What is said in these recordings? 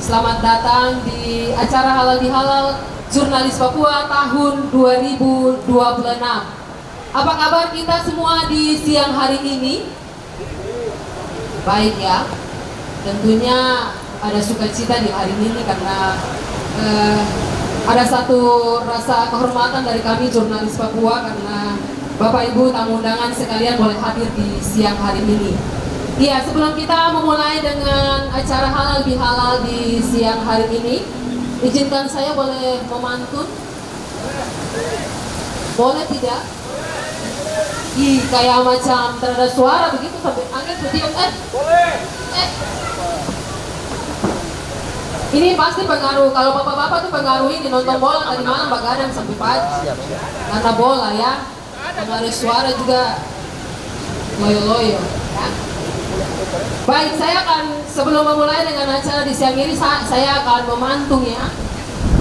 Selamat datang di acara Halal Bihalal Jurnalis Papua tahun 2026. Apa kabar kita semua di siang hari ini? Baik ya. Tentunya ada sukacita di hari ini karena ada satu rasa kehormatan dari kami jurnalis Papua karena Bapak Ibu tamu undangan sekalian boleh hadir di siang hari ini. Ya, sebelum kita memulai dengan acara halal bihalal di siang hari ini, izinkan saya boleh memantun. Boleh tidak? Ih, kayak macam terada suara begitu sampai angin bertiup. Boleh. Ini pasti pengaruh. Kalau bapak-bapak tuh pengaruhi di nonton bola tadi malam begadang sampai pagi. Karena bola ya. Pengaruh suara juga loyo-loyo. Ya. Baik, saya akan sebelum memulai dengan acara di siang ini saya akan memantung ya.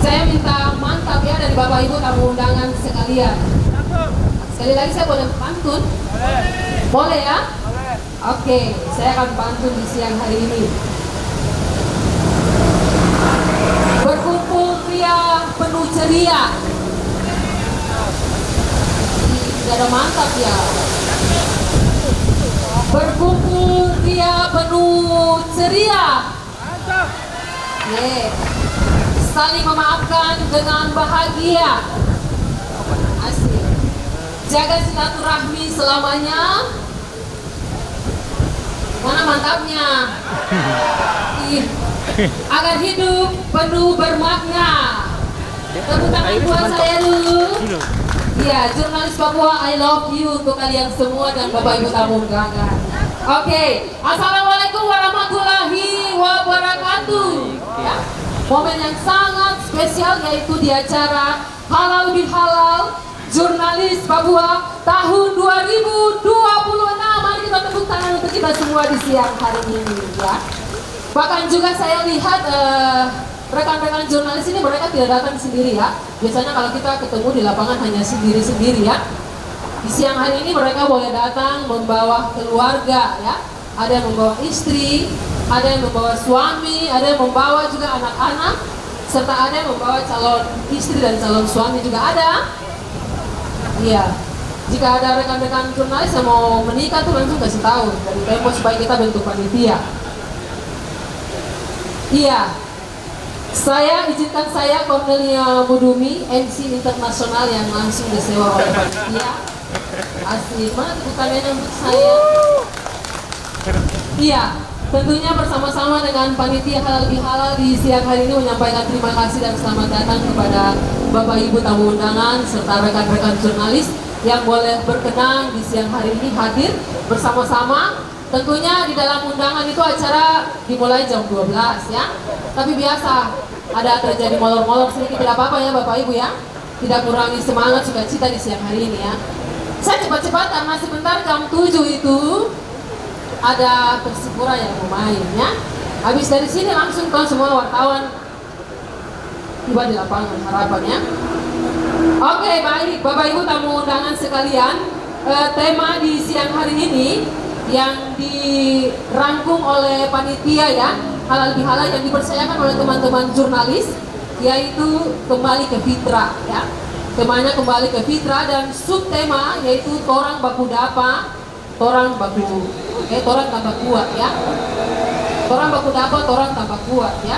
Saya minta mantap ya dari Bapak Ibu tamu undangan sekalian. Sekali lagi saya boleh pantun? Boleh ya? Oke, saya akan pantun di siang hari ini. Berkumpul pria penuh ceria. Tidak ada mantap ya. Berkumpul pria penuh ceria. Saling memaafkan dengan bahagia. Asik. Jaga silaturahmi selamanya. Mana mantapnya? Agar hidup penuh bermakna. Tepuk tangan buat saya dulu. Iya, jurnalis Papua, I love you untuk kalian semua dan Bapak Ibu tamu undangan. Oke, Assalamualaikum warahmatullahi wabarakatuh. Ya, momen yang sangat spesial yaitu di acara Halal Bihalal Jurnalis Papua tahun 2026. Mari kita tepuk tangan untuk kita semua di siang hari ini ya. Bahkan juga saya lihat rekan-rekan jurnalis ini mereka tidak datang sendiri ya. Biasanya kalau kita ketemu di lapangan hanya sendiri-sendiri ya. Di siang hari ini mereka boleh datang membawa keluarga ya. Ada yang membawa istri, ada yang membawa suami, ada yang membawa juga anak-anak, serta ada yang membawa calon istri dan calon suami juga ada. Iya. Jika ada rekan-rekan jurnalis yang mau menikah tuh langsung kasih tahu dari Tempo supaya kita bentuk panitia. Iya. Izinkan saya Cornelia Budumi, MC internasional yang langsung disewa oleh panitia. Asik, mana tepuk tangannya untuk saya? Iya, tentunya bersama-sama dengan panitia Halal Bihalal di siang hari ini menyampaikan terima kasih dan selamat datang kepada Bapak Ibu tamu undangan serta rekan-rekan jurnalis yang boleh berkenan di siang hari ini hadir bersama-sama. Tentunya di dalam undangan itu acara dimulai jam 12 ya. Tapi biasa ada terjadi molor-molor sedikit, tidak apa-apa ya Bapak Ibu ya. Tidak kurangi semangat sukacita di siang hari ini ya. Saya cepat-cepat karena sebentar jam 7 itu ada Persipura yang mau main ya. Habis dari sini langsung kan semua wartawan tiba di lapangan harapannya. Oke, baik Bapak Ibu tamu undangan sekalian, tema di siang hari ini yang dirangkum oleh panitia ya, halal bihalal yang dipercayakan oleh teman-teman jurnalis, yaitu kembali ke fitrah ya. Temanya kembali ke fitrah dan subtema yaitu torang baku dapa, torang tambah kuat ya. Torang baku dapa, torang tambah kuat ya.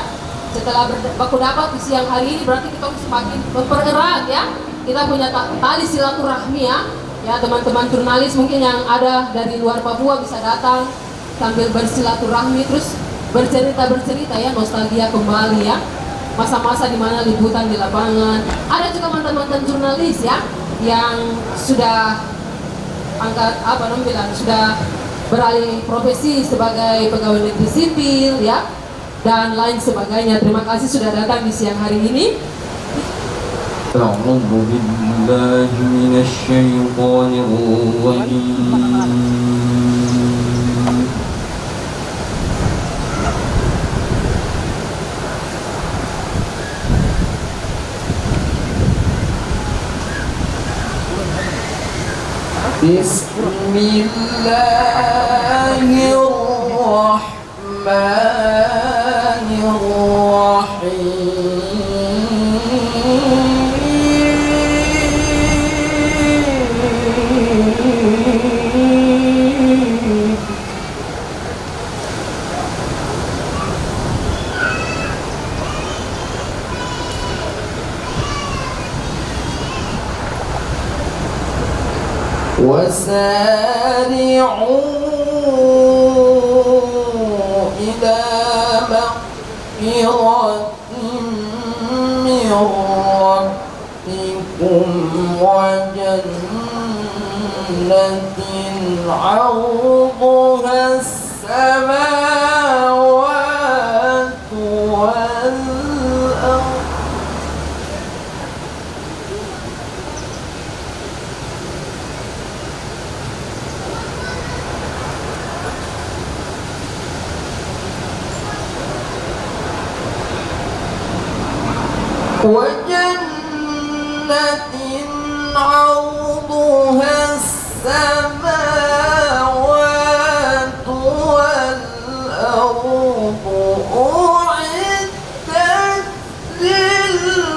Setelah baku dapat di siang hari ini berarti kita semakin mempererat ya. Kita punya tali silaturahmi ya. Ya, teman-teman jurnalis mungkin yang ada dari luar Papua bisa datang sambil bersilaturahmi terus bercerita ya, nostalgia kembali ya, masa-masa dimana liputan di lapangan. Ada juga mantan-mantan jurnalis ya yang sudah sudah beralih profesi sebagai pegawai negeri sipil ya dan lain sebagainya. Terima kasih sudah datang di siang hari ini. أعوذ بالله من الشيطان الرجيم بسم الله الرحمن الرحيم وسارعوا إلى مغفرة من ربكم وجنة عرضها السماوات والأرض وجنة عرضها السماوات والأرض أعدت للمتقين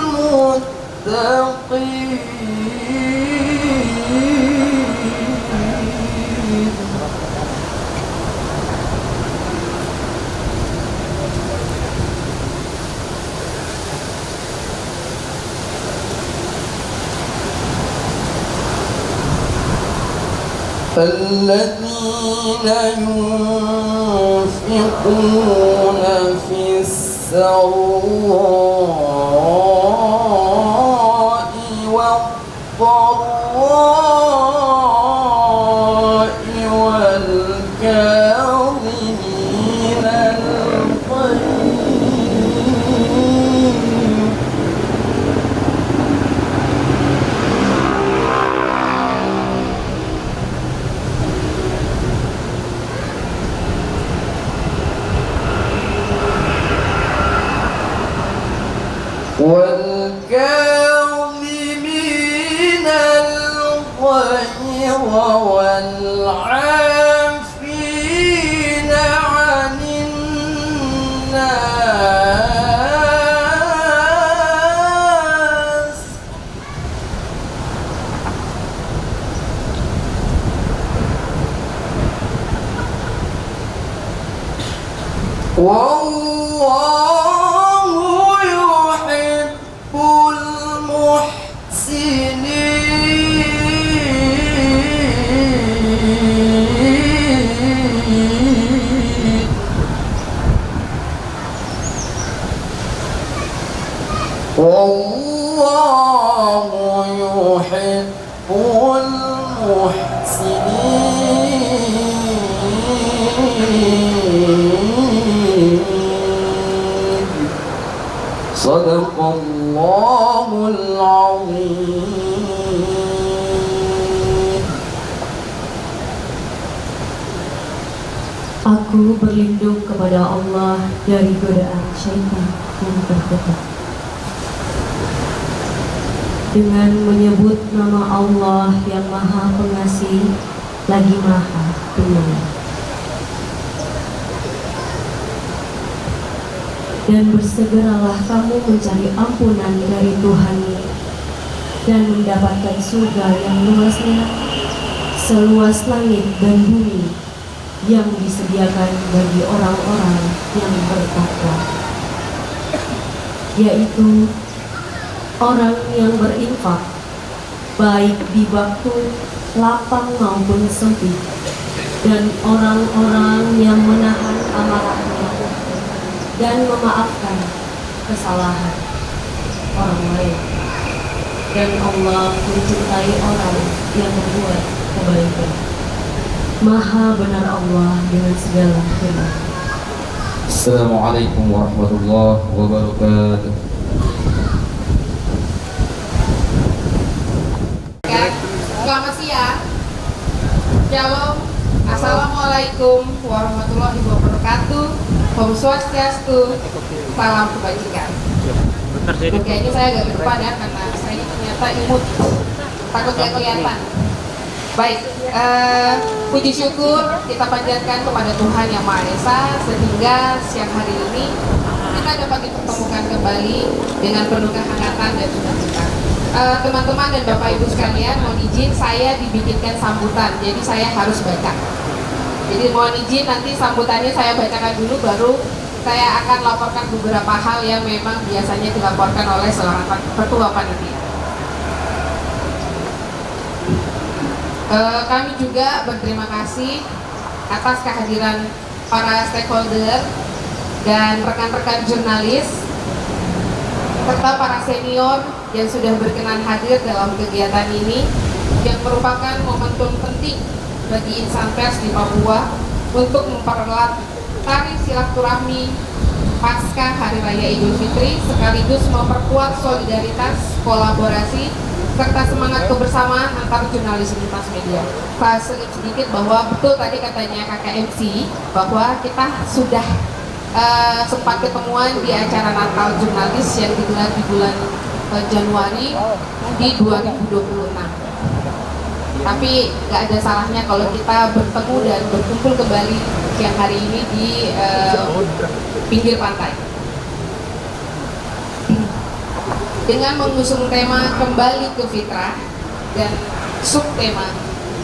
الذين ينفقون في السراء والضراء والكاظمين الغيظ والكاظمين الغيظ والعافين عن الناس والله يحب المحسنين والله يحب المحسنين صدق الله العظيم. Aku berlindung kepada Allah dari godaan syaitan yang terkutuk. Dengan menyebut nama Allah yang Maha Pengasih lagi Maha Penyayang. Dan bersegeralah kamu mencari ampunan dari Tuhanmu dan mendapatkan surga yang luasnya seluas langit dan bumi yang disediakan bagi orang-orang yang bertakwa, yaitu orang yang berinfak baik di waktu lapang maupun sempit, dan orang-orang yang menahan amarahnya dan memaafkan kesalahan orang lain. Dan Allah mencintai orang yang berbuat kebaikan. Maha benar Allah dengan segala firman. Assalamualaikum warahmatullahi wabarakatuh. Selamat siang. Shalom. Assalamualaikum warahmatullahi wabarakatuh. Om Swastiastu. Salam kebajikan. Kayaknya saya agak ke depan ya, karena saya ini ternyata imut, takut gak kelihatan. Baik, puji syukur kita panjatkan kepada Tuhan Yang Maha Esa sehingga siang hari ini kita dapat dipertemukan kembali dengan penuh kehangatan dan sukacita. Teman-teman dan Bapak Ibu sekalian, mohon izin saya dibikinkan sambutan, jadi saya harus baca. Jadi mohon izin nanti sambutannya saya bacakan dulu, baru saya akan laporkan beberapa hal yang memang biasanya dilaporkan oleh seorang ketua panitia. Kami juga berterima kasih atas kehadiran para stakeholder dan rekan-rekan jurnalis serta para senior yang sudah berkenan hadir dalam kegiatan ini yang merupakan momentum penting bagi insan pers di Papua untuk mempererat tali silaturahmi pasca Hari Raya Idul Fitri sekaligus memperkuat solidaritas, kolaborasi, serta semangat kebersamaan antar jurnalis lintas media. Pak sedikit bahwa betul tadi katanya kakak MC bahwa kita sudah sempat ketemuan di acara Natal Jurnalis yang digelar di bulan Januari di 2026. Tapi nggak ada salahnya kalau kita bertemu dan berkumpul kembali siang hari ini di pinggir pantai. Dengan mengusung tema kembali ke fitrah dan subtema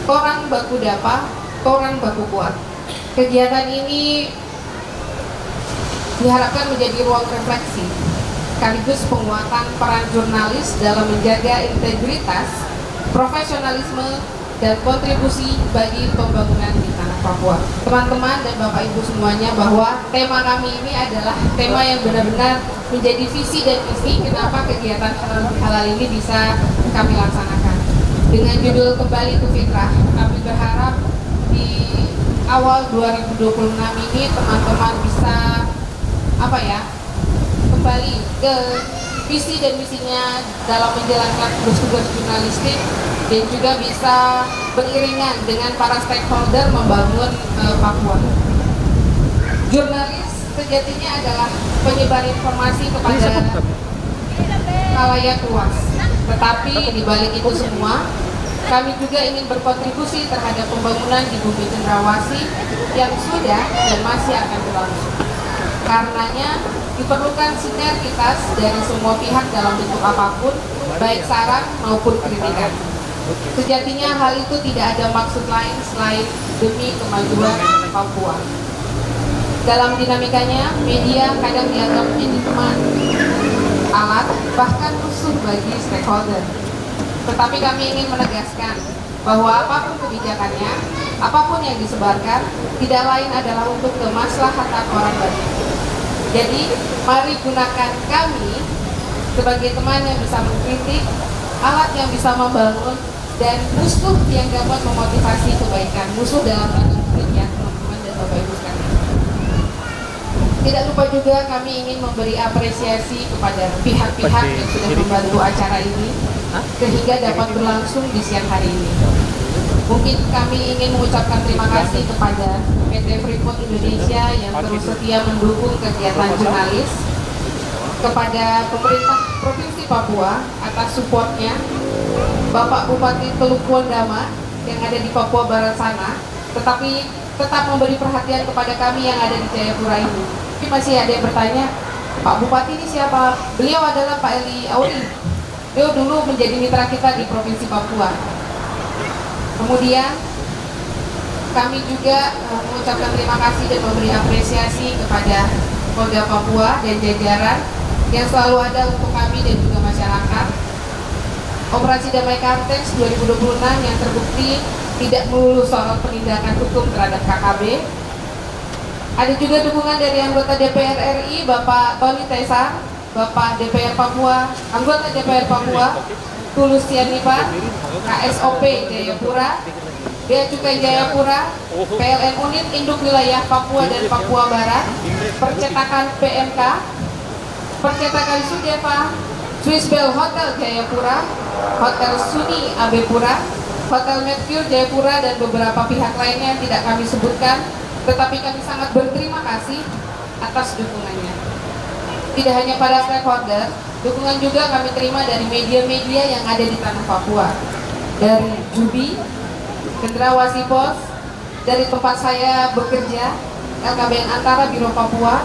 Torang Baku Dapa, Torang Baku Kuat. Kegiatan ini diharapkan menjadi ruang refleksi sekaligus penguatan peran jurnalis dalam menjaga integritas, profesionalisme, dan kontribusi bagi pembangunan di tanah Papua. Teman-teman dan Bapak Ibu semuanya, bahwa tema kami ini adalah tema yang benar-benar menjadi visi dan misi kenapa kegiatan halal ini bisa kami laksanakan. Dengan judul Kembali ke Fitrah, kami berharap di awal 2026 ini teman-teman bisa kembali ke visi dan misinya dalam menjalankan tugas-tugas jurnalistik dan juga bisa beriringan dengan para stakeholder membangun Papua. Jurnalis sejatinya adalah penyebar informasi kepada khalayak luas. Tetapi di balik itu semua, kami juga ingin berkontribusi terhadap pembangunan di Bumi Cendrawasih yang sudah dan masih akan berlangsung. Karenanya diperlukan sinergitas dari semua pihak dalam bentuk apapun, baik saran maupun kritikan. Sejatinya hal itu tidak ada maksud lain selain demi kemajuan Papua. Dalam dinamikanya, media kadang dianggap menjadi teman, alat, bahkan musuh bagi stakeholder. Tetapi kami ingin menegaskan bahwa apapun kebijakannya, apapun yang disebarkan, tidak lain adalah untuk kemaslahatan orang banyak. Jadi, mari gunakan kami sebagai teman yang bisa mengkritik, alat yang bisa membangun, dan musuh yang dapat memotivasi kebaikan. Musuh dalam tanda kutip ya, teman-teman dan Bapak Ibu sekalian. Tidak lupa juga kami ingin memberi apresiasi kepada pihak-pihak yang sudah membantu acara ini sehingga dapat berlangsung di siang hari ini. Mungkin kami ingin mengucapkan terima kasih kepada PT Freeport Indonesia yang terus setia mendukung kegiatan jurnalis, kepada pemerintah Provinsi Papua atas supportnya, Bapak Bupati Teluk Wondama yang ada di Papua Barat sana, tetapi tetap memberi perhatian kepada kami yang ada di Jayapura ini. Tapi masih ada yang bertanya, Pak Bupati ini siapa? Beliau adalah Pak Eli Auri. Beliau dulu menjadi mitra kita di Provinsi Papua. Kemudian kami juga mengucapkan terima kasih dan memberi apresiasi kepada Polda Papua dan jajaran yang selalu ada untuk kami dan juga masyarakat. Operasi Damai Kartens 2026 yang terbukti tidak melulu soal penindakan hukum terhadap KKB. Ada juga dukungan dari anggota DPR RI Bapak Tony Tesar, Bapak DPR Papua, anggota DPR Papua Tulus Sianipar, KSOP Jayapura, Bea Cukai Jayapura, PLN Unit Induk Wilayah Papua dan Papua Barat, Percetakan PMK, Percetakan Sudeva, Swiss Bell Hotel Jayapura, Hotel Suni Abepura, Hotel Mercure Jayapura, dan beberapa pihak lainnya yang tidak kami sebutkan, tetapi kami sangat berterima kasih atas dukungannya. Tidak hanya para stakeholder, dukungan juga kami terima dari media-media yang ada di tanah Papua, dari Jubi, Cendrawasih Pos, dari tempat saya bekerja, LKBN Antara Biro Papua,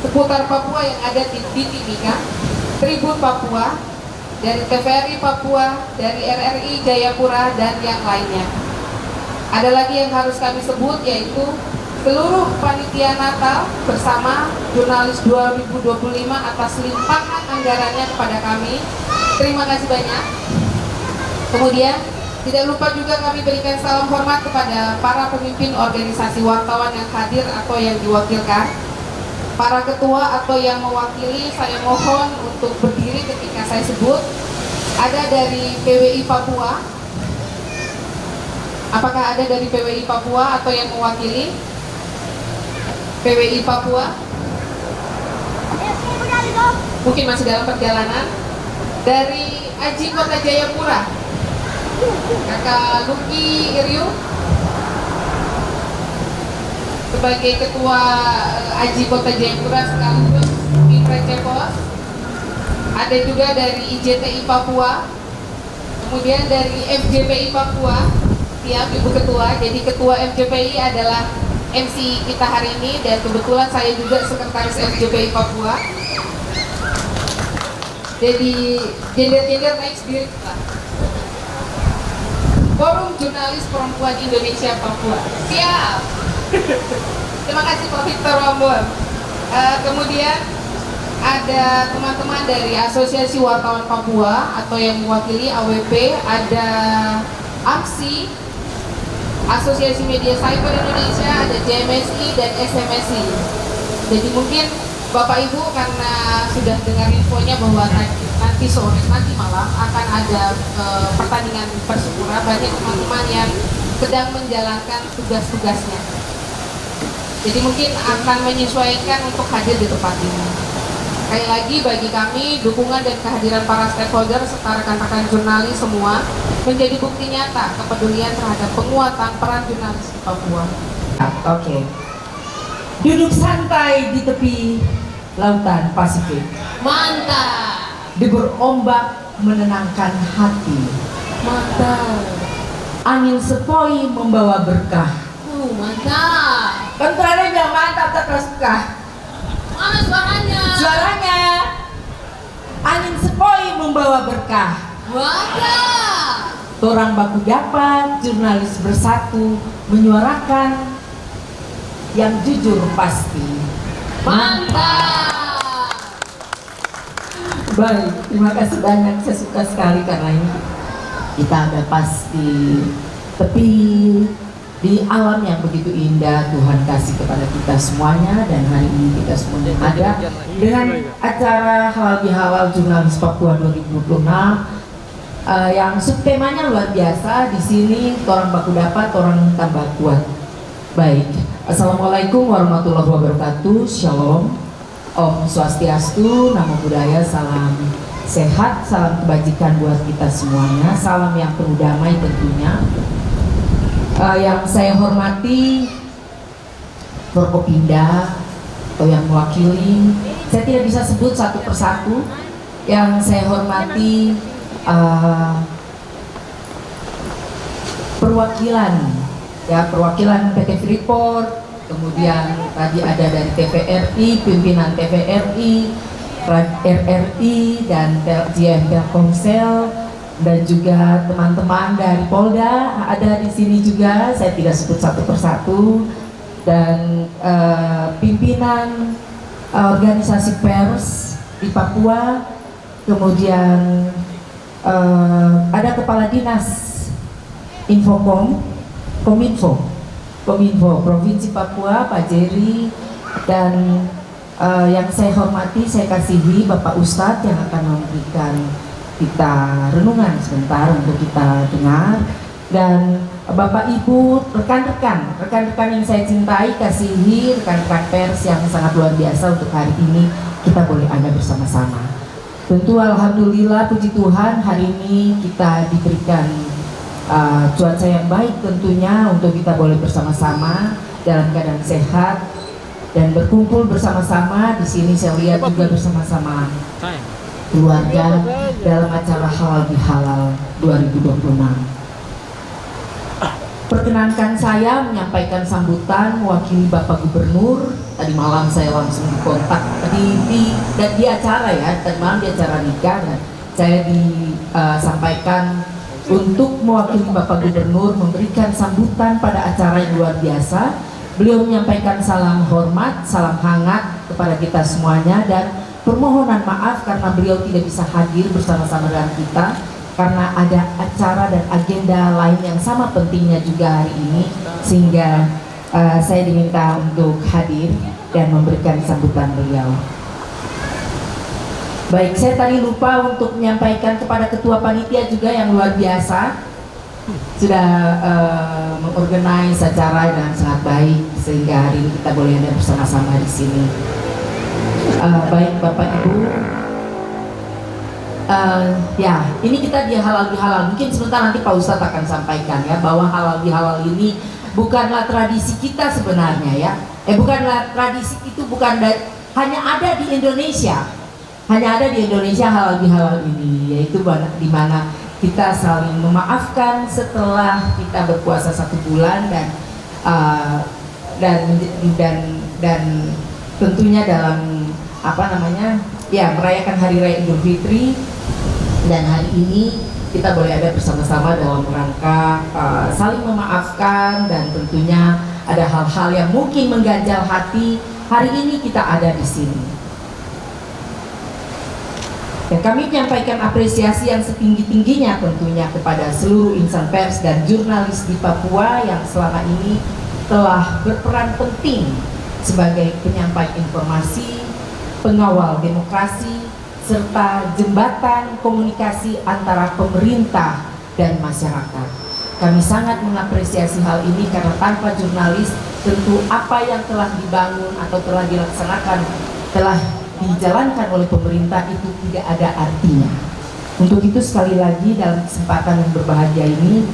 seputar Papua yang ada di Timika, Tribun Papua, dari TVRI Papua, dari RRI Jayapura, dan yang lainnya. Ada lagi yang harus kami sebut, yaitu seluruh panitia Natal bersama jurnalis 2025 atas limpahan anggarannya kepada kami. Terima kasih banyak. Kemudian Tidak lupa juga kami berikan salam hormat kepada para pemimpin organisasi wartawan yang hadir atau yang diwakilkan. Para ketua atau yang mewakili, saya mohon untuk berdiri ketika saya sebut. Ada dari PWI Papua. Apakah ada dari PWI Papua atau yang mewakili? PWI Papua? Mungkin masih dalam perjalanan. Dari Aji Kota Jayapura, Kakak Luki Iryu sebagai Ketua Aji Kota Jayapura sekaligus Mitra Cepos. Ada juga dari IJTI Papua, kemudian dari FJPI Papua. Siap Ibu Ketua, jadi Ketua FJPI adalah MC kita hari ini, dan kebetulan saya juga Sekretaris FJPI Papua. Jadi gender naik sendiri lah. Forum Jurnalis Perempuan Indonesia Papua. Siap. Terima kasih Pak Victor Wambon. Kemudian ada teman-teman dari Asosiasi Wartawan Papua atau yang mewakili AWP, ada AMSI, Asosiasi Media Cyber Indonesia, ada JMSI dan SMSI. Jadi mungkin Bapak Ibu karena sudah dengar infonya bahwa nanti sore, nanti malam akan ada pertandingan Persipura, banyak teman-teman yang sedang menjalankan tugas-tugasnya. Jadi mungkin akan menyesuaikan untuk hadir di tempat ini. Sekali lagi bagi kami, dukungan dan kehadiran para stakeholder serta rekan-rekan jurnalis semua menjadi bukti nyata kepedulian terhadap penguatan peran jurnalis di Papua. Oke. Duduk santai di tepi lautan Pasifik. Mantap. Debur ombak menenangkan hati. Mantap. Angin sepoi membawa berkah. Mantap. Kontranya bilang mantap terus berkah. Mana suaranya? Suaranya. Angin sepoi membawa berkah. Mantap. Torang baku dapat jurnalis bersatu menyuarakan yang jujur pasti. Mantap. Baik, terima kasih banyak. Saya suka sekali karena ini kita ada pas di tepi, di alam yang begitu indah Tuhan kasih kepada kita semuanya, dan hari ini kita semua ada dengan acara Halal Bihalal Jurnalis Papua 2026 yang subtemanya luar biasa. Di sini orang baku dapat, orang tambah kuat. Baik, Assalamualaikum warahmatullahi wabarakatuh. Shalom, Om Swastiastu, Namo Buddhaya, salam sehat, salam kebajikan buat kita semuanya, salam yang penuh damai tentunya. Yang saya hormati Forkopimda atau yang mewakili, saya tidak bisa sebut satu persatu. Yang saya hormati perwakilan PT Freeport, kemudian tadi ada dari TVRI, pimpinan TVRI, RRI, dan GM Telkomsel, dan juga teman-teman dari Polda ada di sini juga. Saya tidak sebut satu persatu, dan pimpinan organisasi pers di Papua, kemudian ada kepala dinas Kominfo Provinsi Papua, Pak Jerry, dan yang saya hormati, saya kasihi Bapak Ustadz yang akan memberikan kita renungan sebentar untuk kita dengar, dan Bapak Ibu, rekan-rekan yang saya cintai, kasihi, rekan-rekan pers yang sangat luar biasa, untuk hari ini kita boleh ada bersama-sama. Tentu alhamdulillah, puji Tuhan, hari ini kita diberikan cuaca yang baik tentunya untuk kita boleh bersama-sama dalam keadaan sehat dan berkumpul bersama-sama. Di sini saya lihat juga bersama-sama keluarga dalam acara Halal Bihalal 2026. Perkenankan saya menyampaikan sambutan mewakili Bapak Gubernur. Tadi malam saya langsung dikontak di acara ya, tadi malam di acara nikah, dan saya disampaikan untuk mewakili Bapak Gubernur memberikan sambutan pada acara yang luar biasa. Beliau menyampaikan salam hormat, salam hangat kepada kita semuanya, dan permohonan maaf karena beliau tidak bisa hadir bersama-sama dengan kita. karena ada acara dan agenda lain yang sama pentingnya juga hari ini, sehingga saya diminta untuk hadir dan memberikan sambutan beliau. Baik, saya tadi lupa untuk menyampaikan kepada ketua panitia juga yang luar biasa, sudah mengorganize acara dengan sangat baik sehingga hari ini kita boleh ada bersama-sama di sini. Baik Bapak Ibu, ya ini kita di halal bihalal. Mungkin sebentar nanti Pak Ustadz akan sampaikan ya bahwa halal bihalal ini bukanlah tradisi kita sebenarnya ya. Bukanlah tradisi itu hanya ada di Indonesia. Hanya ada di Indonesia halal bihalal ini, yaitu di mana kita saling memaafkan setelah kita berpuasa 1 bulan dan tentunya dalam merayakan Hari Raya Idul Fitri, dan hari ini kita boleh ada bersama-sama dalam rangka saling memaafkan, dan tentunya ada hal-hal yang mungkin mengganjal hati. Hari ini kita ada di sini. Dan kami menyampaikan apresiasi yang setinggi-tingginya tentunya kepada seluruh insan pers dan jurnalis di Papua yang selama ini telah berperan penting sebagai penyampai informasi, pengawal demokrasi, serta jembatan komunikasi antara pemerintah dan masyarakat. Kami sangat mengapresiasi hal ini karena tanpa jurnalis tentu apa yang telah dibangun atau telah dilaksanakan, telah dijalankan oleh pemerintah itu tidak ada artinya. Untuk itu sekali lagi dalam kesempatan yang berbahagia ini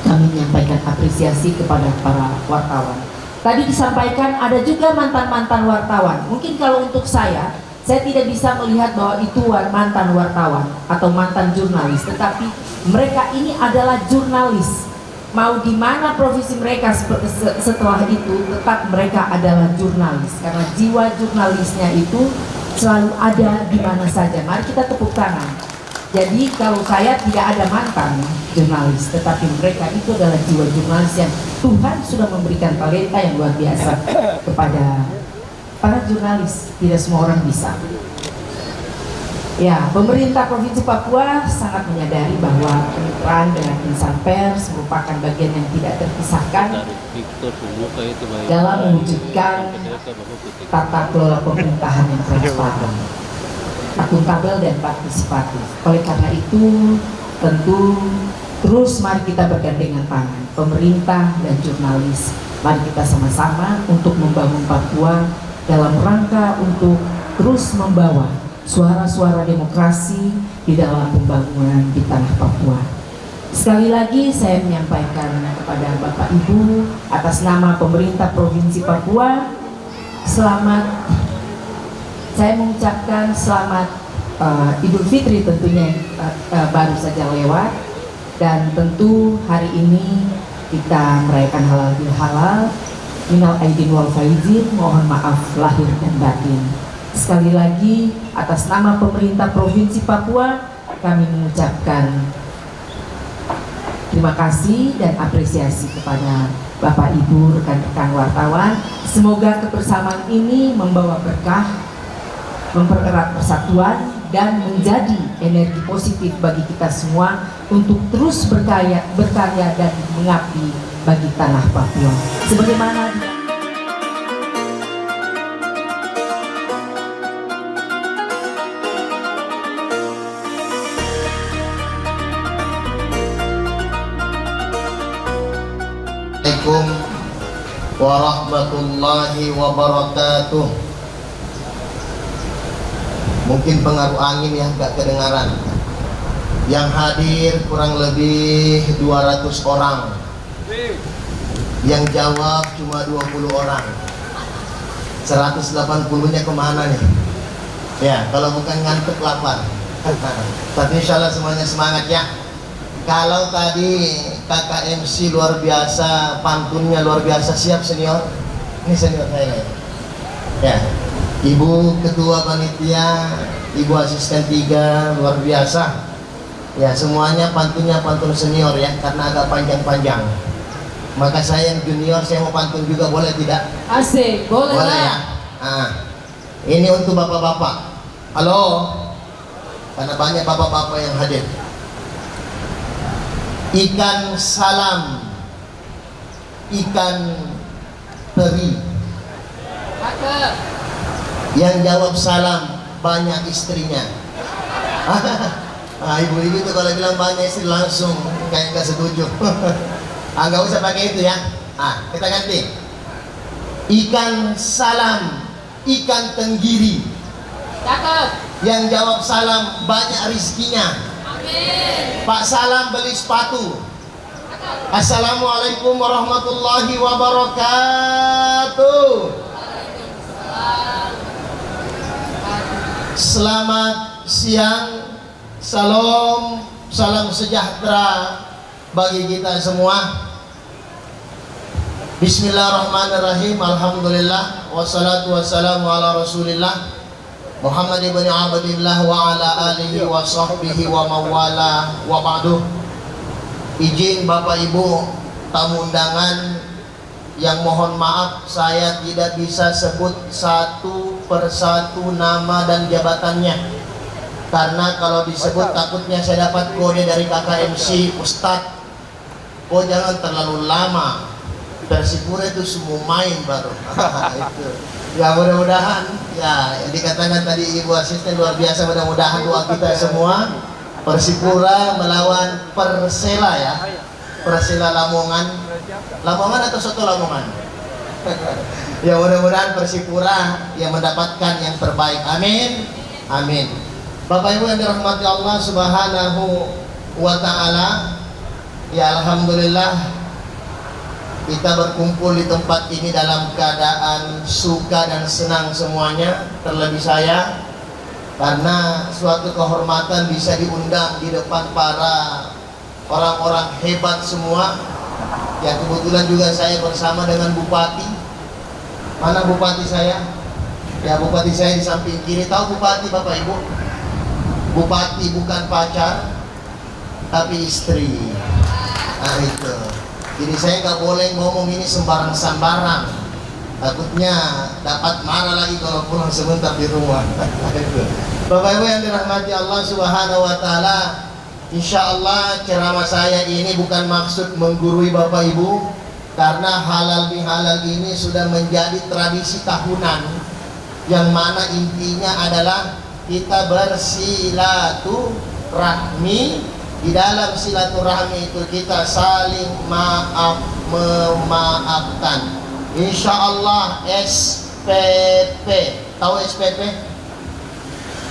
kami menyampaikan apresiasi kepada para wartawan. Tadi disampaikan ada juga mantan-mantan wartawan. Mungkin kalau untuk saya tidak bisa melihat bahwa itu mantan wartawan atau mantan jurnalis, tetapi mereka ini adalah jurnalis. Mau di mana profesi mereka setelah itu, tetap mereka adalah jurnalis, karena jiwa jurnalisnya itu selalu ada di mana saja. Mari kita tepuk tangan. Jadi kalau saya tidak ada mantan jurnalis, tetapi mereka itu adalah jiwa jurnalis yang Tuhan sudah memberikan talenta yang luar biasa kepada para jurnalis. Tidak semua orang bisa. Ya, pemerintah Provinsi Papua sangat menyadari bahwa kemitraan dengan insan pers merupakan bagian yang tidak terpisahkan dalam mewujudkan tata kelola pemerintahan yang transparan, akuntabel dan partisipatif. Oleh karena itu, tentu terus mari kita bergandengan tangan, pemerintah dan jurnalis. Mari kita sama-sama untuk membangun Papua dalam rangka untuk terus membawa suara-suara demokrasi di dalam pembangunan di tanah Papua. Sekali lagi saya menyampaikan kepada Bapak Ibu atas nama pemerintah Provinsi Papua, selamat. Saya mengucapkan selamat Idul Fitri tentunya baru saja lewat, dan tentu hari ini kita merayakan halal bihalal. Minal aidin wal faizin, mohon maaf lahir dan batin. Sekali lagi atas nama pemerintah Provinsi Papua kami mengucapkan terima kasih dan apresiasi kepada Bapak Ibu, rekan-rekan wartawan. Semoga kebersamaan ini membawa berkah, mempererat persatuan, dan menjadi energi positif bagi kita semua untuk terus berkarya dan mengabdi bagi tanah Papua. Sebagaimana Assalamualaikum warahmatullahi wabarakatuh. Mungkin pengaruh angin yang gak kedengaran. Yang hadir kurang lebih 200 orang. Yang jawab cuma 20 orang. 180-nya kemana nih? Ya, kalau bukan ngantuk lapar. Tapi insya Allah semuanya semangat ya. Kalau tadi kakak MC luar biasa, pantunnya luar biasa, siap senior? Ini senior saya ya. Ibu ketua panitia, ibu asisten 3 luar biasa. Ya, semuanya pantunnya pantun senior ya, karena agak panjang-panjang. Maka saya yang junior, saya mau pantun juga, boleh tidak? Asik, boleh ya. Nah, ini untuk bapak-bapak. Halo, karena banyak bapak-bapak yang hadir. ikan salam, ikan teri. Cakep. Yang jawab salam banyak istrinya. Ibu-ibu itu kalau bilang banyak istri langsung kayak nggak setuju. Nggak usah pakai itu ya. Kita ganti. Ikan salam, ikan tenggiri. Cakep. Yang jawab salam banyak rizkinya. Amin. Pak Salam beli sepatu. Assalamualaikum warahmatullahi wabarakatuh. Selamat siang, salam, salam sejahtera bagi kita semua. Bismillahirrahmanirrahim. Alhamdulillah wassalatu wassalamu ala Rasulillah Muhammad ibn Abdillah wa ala alihi wa sahbihi wa mawala wa ba'du. Izin Bapak Ibu tamu undangan yang mohon maaf saya tidak bisa sebut satu persatu nama dan jabatannya, karena kalau disebut takutnya saya dapat kode dari KKMC. Ustadz, oh jangan terlalu lama, Persipura itu semua main baru. Itu ya, mudah-mudahan ya yang dikatakan tadi Ibu Asisten luar biasa. Mudah-mudahan doa kita semua Persipura melawan Persela ya, Persela Lamongan atau Soto Lamongan. Ya mudah-mudahan Persipura yang mendapatkan yang terbaik. Amin, amin. Bapak Ibu yang dirahmati Allah Subhanahu wa Ta'ala, ya alhamdulillah kita berkumpul di tempat ini dalam keadaan suka dan senang semuanya. Terlebih saya, karena suatu kehormatan bisa diundang di depan para orang-orang hebat semua. Ya kebetulan juga saya bersama dengan Bupati. Mana Bupati saya? Ya Bupati saya di samping kiri. Tahu Bupati Bapak Ibu? Bupati bukan pacar, tapi istri. Nah itu. Jadi saya nggak boleh ngomong ini sembarang-sembarang. Takutnya dapat marah lagi kalau pulang sebentar di rumah. Bapak Ibu yang dirahmati Allah Subhanahu wa Ta'ala, insya Allah ceramah saya ini bukan maksud menggurui Bapak Ibu, karena halal bihalal ini sudah menjadi tradisi tahunan, yang mana intinya adalah kita bersilaturahmi. Di dalam silaturahmi itu kita saling memaafkan. Insya Allah SPP, tahu SPP?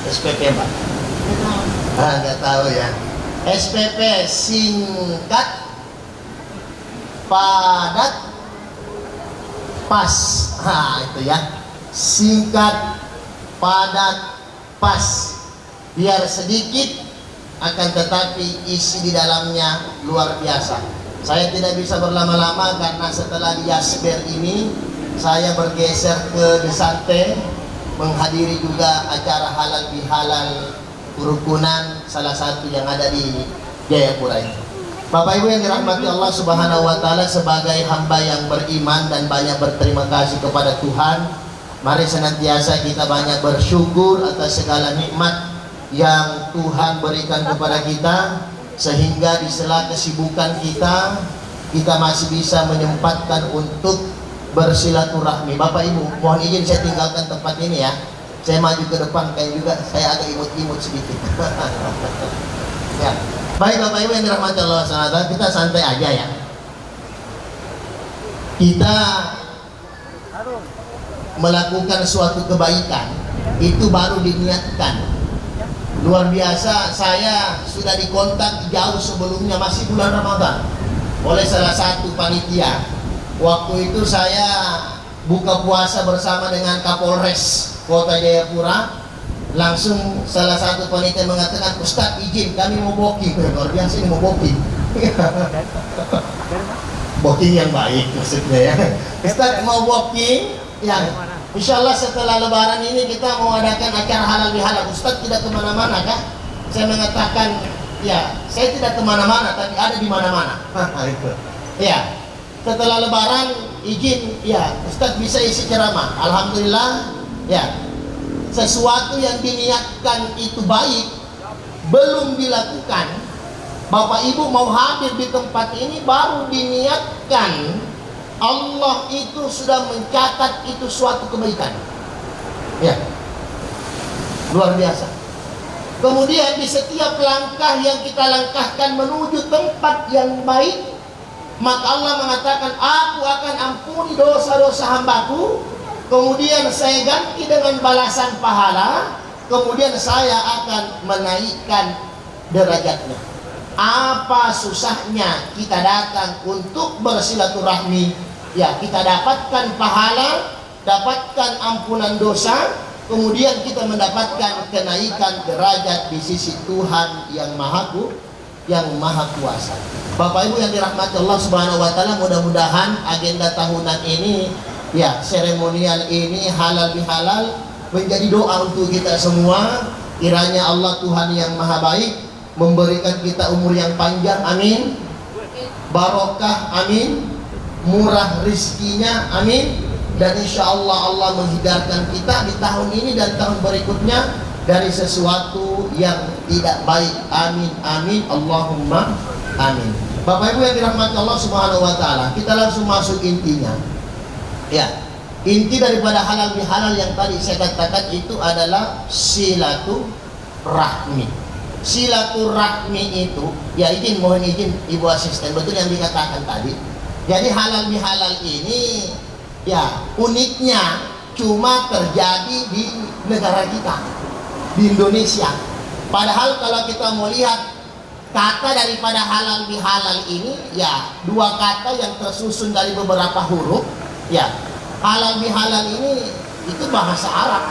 SPP Pak? Nggak tahu ya. SPP singkat, padat, pas. Itu ya. Singkat, padat, pas. Biar sedikit akan tetapi isi di dalamnya luar biasa. Saya tidak bisa berlama-lama karena setelah di Yasber ini saya bergeser ke Desante menghadiri juga acara halal bihalal kerukunan salah satu yang ada di Jayapura ini. Bapak Ibu yang dirahmati Allah Subhanahu wa Ta'ala, sebagai hamba yang beriman dan banyak berterima kasih kepada Tuhan, mari senantiasa kita banyak bersyukur atas segala nikmat yang Tuhan berikan kepada kita, sehingga di sela kesibukan kita masih bisa menyempatkan untuk bersilaturahmi. Bapak Ibu, mohon izin saya tinggalkan tempat ini ya. Saya maju ke depan, kayak juga saya agak imut-imut sedikit. Ya. Baik Bapak Ibu yang dirahmati Allah SWT, kita santai aja ya. Kita melakukan suatu kebaikan itu baru diniatkan. Luar biasa, saya sudah dikontak jauh sebelumnya, masih bulan Ramadan, oleh salah satu panitia. Waktu itu saya buka puasa bersama dengan Kapolres Kota Jayapura. Langsung salah satu panitia mengatakan, Ustadz izin kami mau booking. Luar biasa ini mau booking. Booking yang baik maksudnya ya. Ustadz mau booking yang insya Allah setelah lebaran ini kita mau adakan acara halal bihalal. Ustadz tidak kemana-mana kan? Saya mengatakan, ya saya tidak kemana-mana, tapi ada di mana-mana. Ya, setelah lebaran izin, ya Ustadz bisa isi ceramah. Alhamdulillah, ya sesuatu yang diniatkan itu baik, belum dilakukan, Bapak Ibu mau hadir di tempat ini baru diniatkan, Allah itu sudah mencatat itu suatu kebaikan. Ya, luar biasa. Kemudian di setiap langkah yang kita langkahkan menuju tempat yang baik, maka Allah mengatakan, aku akan ampuni dosa-dosa hambaku, kemudian saya ganti dengan balasan pahala, kemudian saya akan menaikkan derajatnya. Apa susahnya kita datang untuk bersilaturahmi? Ya, kita dapatkan pahala, dapatkan ampunan dosa, kemudian kita mendapatkan kenaikan derajat di sisi Tuhan yang Maha Kuasa. Bapak Ibu yang dirahmati Allah Subhanahu wa taala, mudah-mudahan agenda tahunan ini, ya, seremonial ini halal bihalal menjadi doa untuk kita semua. Kiranya Allah Tuhan yang Maha Baik memberikan kita umur yang panjang, amin. Barokah, amin. Murah rizkinya, amin. Dan insya Allah Allah menghindarkan kita di tahun ini dan tahun berikutnya dari sesuatu yang tidak baik, amin, amin, Allahumma amin. Bapak Ibu yang dirahmati Allah Subhanahu wa taala, kita langsung masuk intinya. Ya, inti daripada halal bihalal yang tadi saya katakan itu adalah silaturahmi. Silaturahmi itu, ya, mohon izin Ibu Asisten, betul yang dikatakan tadi. Jadi halal bihalal ini, ya, uniknya cuma terjadi di negara kita, di Indonesia. Padahal kalau kita mau lihat kata daripada halal bihalal ini, ya, dua kata yang tersusun dari beberapa huruf. Ya, halal bihalal ini itu bahasa Arab,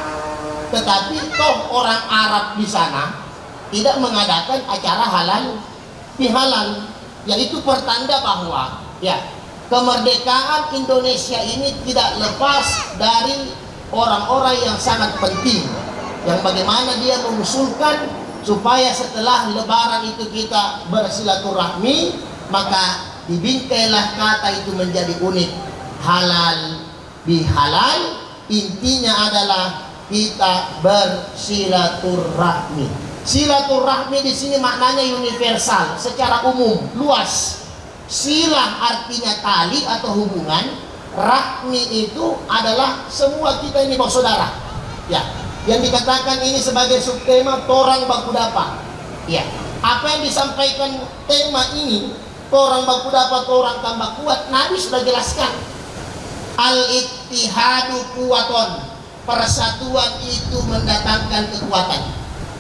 tetapi toh orang Arab di sana tidak mengadakan acara halal bihalal, yaitu pertanda bahwa, ya, kemerdekaan Indonesia ini tidak lepas dari orang-orang yang sangat penting, yang bagaimana dia mengusulkan supaya setelah lebaran itu kita bersilaturahmi, maka dibingkailah kata itu menjadi unik, halal bihalal. Intinya adalah kita bersilaturahmi. Silaturahmi di sini maknanya universal, secara umum, luas. Silah artinya tali atau hubungan, rahmi itu adalah semua kita ini bersaudara. Ya, yang dikatakan ini sebagai subtema torang baku dapa. Ya, apa yang disampaikan tema ini, torang baku dapa, torang tambah kuat, Nabi sudah jelaskan. Al-ittihadu kuwaton, persatuan itu mendatangkan kekuatan.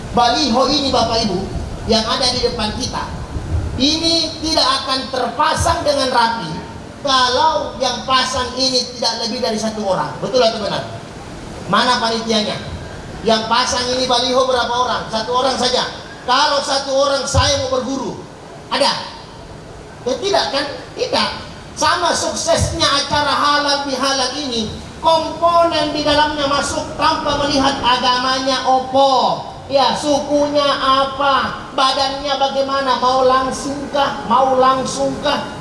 Baliho ini Bapak Ibu yang ada di depan kita ini tidak akan terpasang dengan rapi kalau yang pasang ini tidak lebih dari satu orang. Betul atau benar? Mana panitianya? Yang pasang ini baliho berapa orang? Satu orang saja. Kalau satu orang saya mau berguru, ada? Ya tidak kan? Tidak. Sama suksesnya acara halal bihalal ini, komponen di dalamnya masuk tanpa melihat agamanya opo, ya, sukunya apa, badannya bagaimana, mau langsungkah,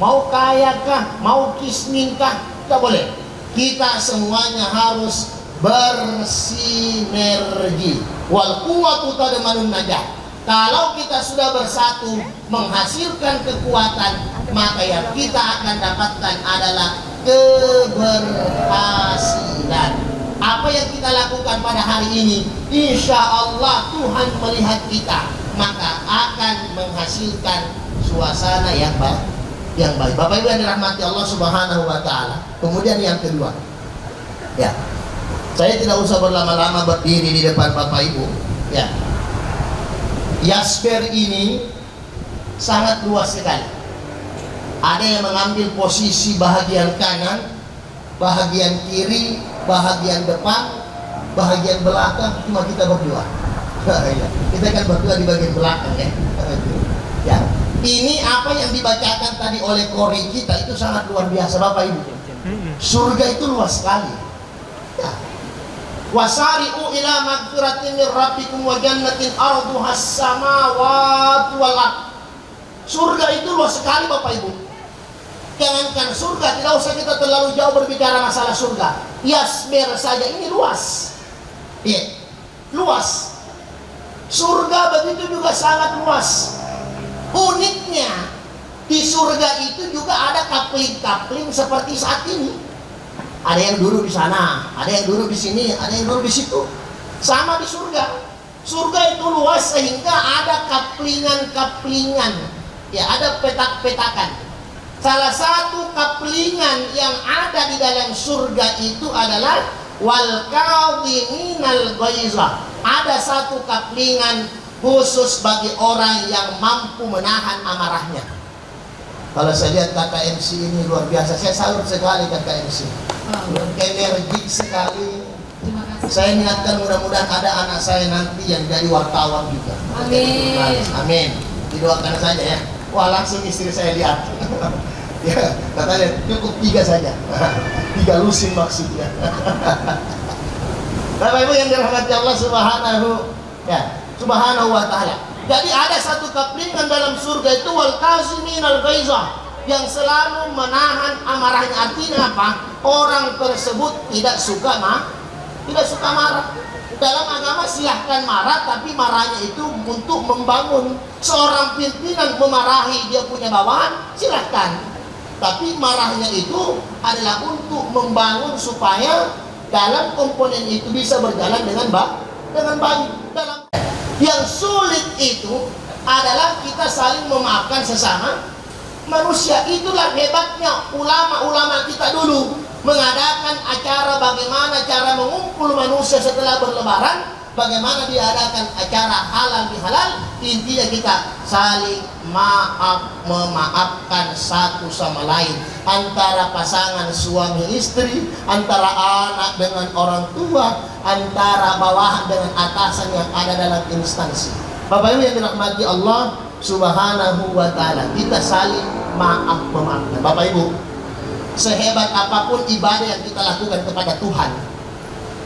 mau kayakah, mau kismingkah, tidak boleh. Kita semuanya harus bersinergi. Wal quwwatu tadmanun najah. Kalau kita sudah bersatu menghasilkan kekuatan, maka yang kita akan dapatkan adalah keberhasilan. Apa yang kita lakukan pada hari ini, insya Allah Tuhan melihat kita, maka akan menghasilkan suasana yang baik. Bapak Ibu yang dirahmati Allah Subhanahu wa taala. Kemudian yang kedua, ya, saya tidak usah berlama-lama berdiri di depan Bapak Ibu. Ya, Yasber ini sangat luas sekali. Ada yang mengambil posisi bahagian kanan, bahagian kiri, bahagian depan, bahagian belakang, cuma kita berdua. Kita kan berdua di bagian belakang, ya. Ya. Ini apa yang dibacakan tadi oleh kori kita itu sangat luar biasa Bapak Ibu. Surga itu luas sekali. Ya. Wasari'u ila magfiratin min rabbikum wa jannatin arduhas samawati wal ardh. Surga itu luas sekali Bapak Ibu. Jangankan surga, tidak usah kita terlalu jauh berbicara masalah surga. Yasber saja ini luas. Iya, luas. Surga begitu juga sangat luas. Uniknya di surga itu juga ada kapling-kapling seperti saat ini. Ada yang duduk di sana, ada yang duduk di sini, ada yang duduk di situ. Sama di surga. Surga itu luas sehingga ada kaplingan-kaplingan. Ya, ada petak-petakan. Salah satu kaplingan yang ada di dalam surga itu adalah wal kadhiminal ghaiza. Ada satu kaplingan khusus bagi orang yang mampu menahan amarahnya. Kalau saya lihat KKMC ini luar biasa. Saya salut sekali KKMC. Energik sekali. Terima kasih. Saya niatkan mudah-mudahan ada anak saya nanti yang jadi wartawan juga. Amin. Amin. Didoakan saja ya. Wah, langsung istri saya lihat. Ya, katanya cukup 3 saja. 3 lusin maksudnya. Bapak Ibu yang dirahmati Allah Subhanahu wa taala. Jadi ada satu kaplingan dalam surga itu wal kaziminal ghaiza, yang selalu menahan amarahnya. Artinya apa? Orang tersebut tidak suka marah. Dalam agama silahkan marah, tapi marahnya itu untuk membangun. Seorang pimpinan memarahi dia punya bawahan, silahkan. Tapi marahnya itu adalah untuk membangun supaya dalam komponen itu bisa berjalan dengan baik. Yang sulit itu adalah kita saling memaafkan sesama manusia. Itulah hebatnya ulama-ulama kita dulu mengadakan acara bagaimana cara mengumpul manusia setelah berlebaran, bagaimana diadakan acara halal bihalal. Intinya kita saling memaafkan satu sama lain, antara pasangan suami istri, antara anak dengan orang tua, antara bawahan dengan atasan yang ada dalam instansi. Bapak Ibu yang dirahmati Allah Subhanahu wa taala, kita saling memaafkan. Bapak Ibu, sehebat apapun ibadah yang kita lakukan kepada Tuhan,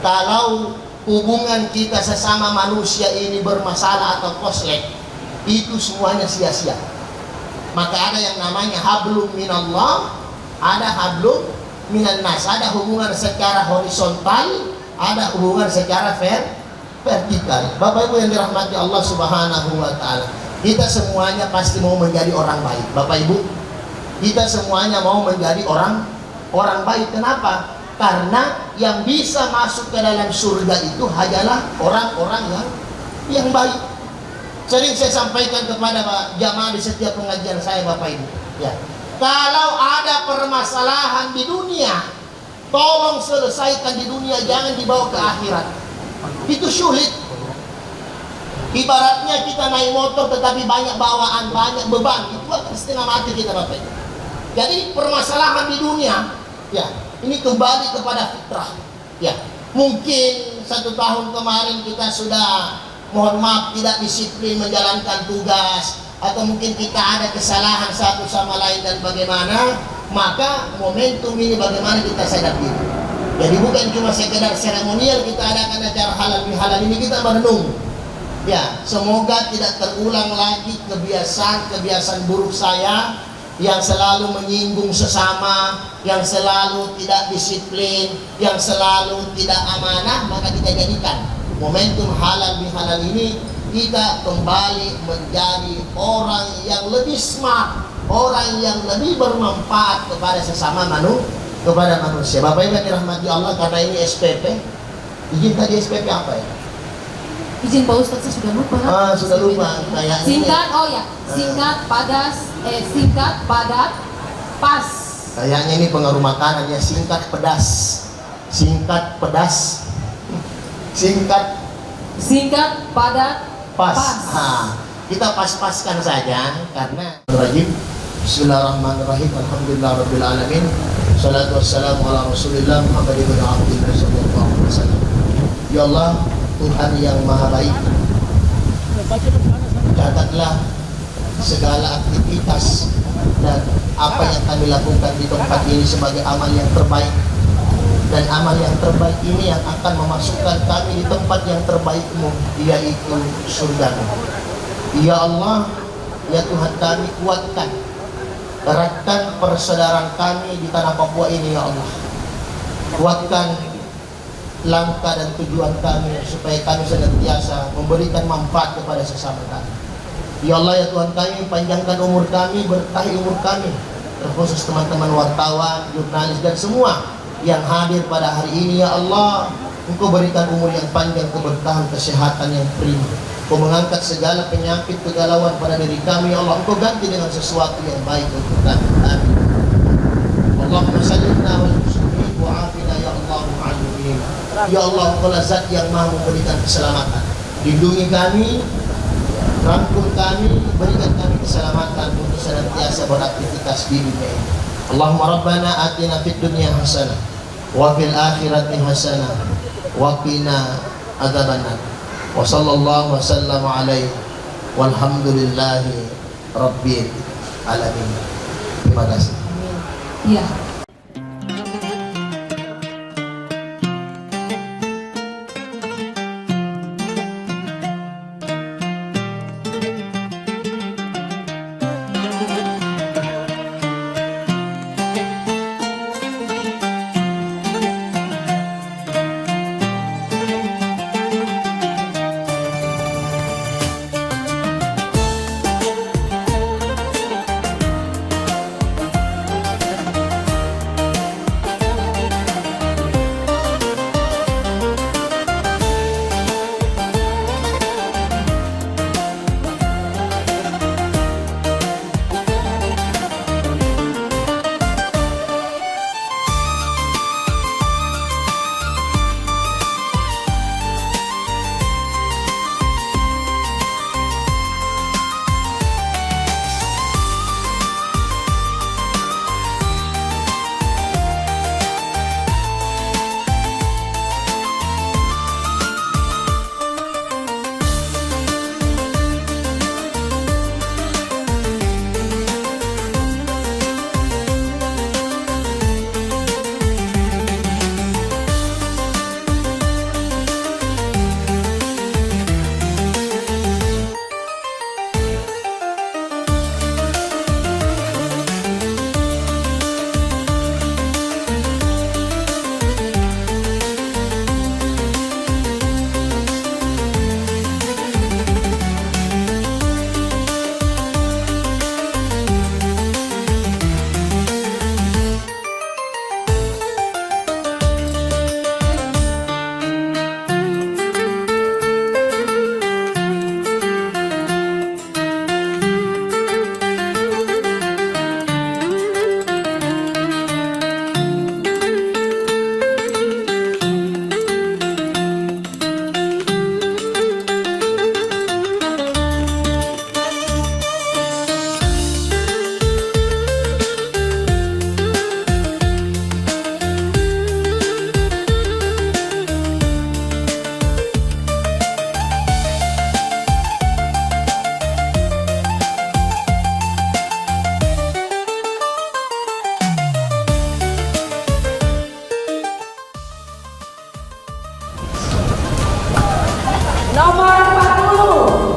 kalau hubungan kita sesama manusia ini bermasalah atau koslek, itu semuanya sia-sia. Maka ada yang namanya hablum minallah, ada hablum minan nas. Ada hubungan secara horizontal, ada hubungan secara vertikal. Bapak Ibu yang dirahmati Allah Subhanahu wa taala, kita semuanya pasti mau menjadi orang baik. Bapak Ibu, kita semuanya mau menjadi orang baik. Kenapa? Karena yang bisa masuk ke dalam surga itu hanyalah orang-orang yang baik. Sering saya sampaikan kepada jamaah di setiap pengajian saya, Bapak Ibu, ya, kalau ada permasalahan di dunia, tolong selesaikan di dunia, jangan dibawa ke akhirat. Itu sulit. Ibaratnya kita naik motor tetapi banyak bawaan, banyak beban, itu akan setengah mati kita, Bapak Ibu. Jadi permasalahan di dunia, ya, ini kembali kepada fitrah. Ya, mungkin 1 tahun kemarin kita sudah, mohon maaf, tidak disiplin menjalankan tugas, atau mungkin kita ada kesalahan satu sama lain dan bagaimana, maka momentum ini bagaimana kita sadar diri. Jadi bukan cuma sekedar seremonial kita adakan acara halal bihalal ini, kita merenung. Ya, semoga tidak terulang lagi kebiasaan buruk saya yang selalu menyinggung sesama, yang selalu tidak disiplin, yang selalu tidak amanah. Maka kita jadikan momentum halal bihalal ini, kita kembali menjadi orang yang lebih smart, orang yang lebih bermanfaat kepada sesama manusia. Bapak Ibu yang dirahmati Allah, karena ini SPP, izin tadi SPP apa ya? Izin Pak Ustadz, saya sudah lupa. Sudah lupa kayaknya. Singkat, oh ya, singkat, padat, pas. Kayaknya ini pengaruh makanan ya, singkat pedas, singkat padat, pas. Kita pas-paskan saja karena Bismillahirrahmanirrahim. Alhamdulillahirabbil alamin. Shalatu wassalamu ala Rasulillah Muhammad ibn Abdullah sallallahu alaihi wasallam. Ya Allah, Tuhan yang Maha Baik, catatlah segala aktivitas dan apa yang kami lakukan di tempat ini sebagai amal yang terbaik, dan amal yang terbaik ini yang akan memasukkan kami di tempat yang terbaik-Mu, yaitu surga-Mu. Ya Allah, ya Tuhan kami, kuatkan, eratkan persaudaraan kami di tanah Papua ini, ya Allah. Kuatkan langkah dan tujuan kami supaya kami senantiasa memberikan manfaat kepada sesama kami. Ya Allah ya Tuhan kami, panjangkan umur kami, berkahi umur kami, terkhusus teman-teman wartawan, jurnalis dan semua yang hadir pada hari ini. Ya Allah, Engkau berikan umur yang panjang, keberkahan, kesehatan yang prima. Engkau mengangkat segala penyakit, kegalauan pada diri kami. Ya Allah, Engkau ganti dengan sesuatu yang baik untuk kami. Amin. Allahumma sallimna wal muslimin wa afina ya Allah mu'allimin. Ya Allah, Engkau zat yang maha memberikan keselamatan. Lindungi kami, rangkul kami, berikan kami keselamatan untuk senantiasa beraktivitas di dunia ini. Allahumma rabbana atina fid dunya hasanah wa fil akhirati hasanah wa qina adzabannar. Wa sallallahu wa sallama alaihi walhamdulillahi rabbil alamin. Terima kasih. Iya. Nomor 40.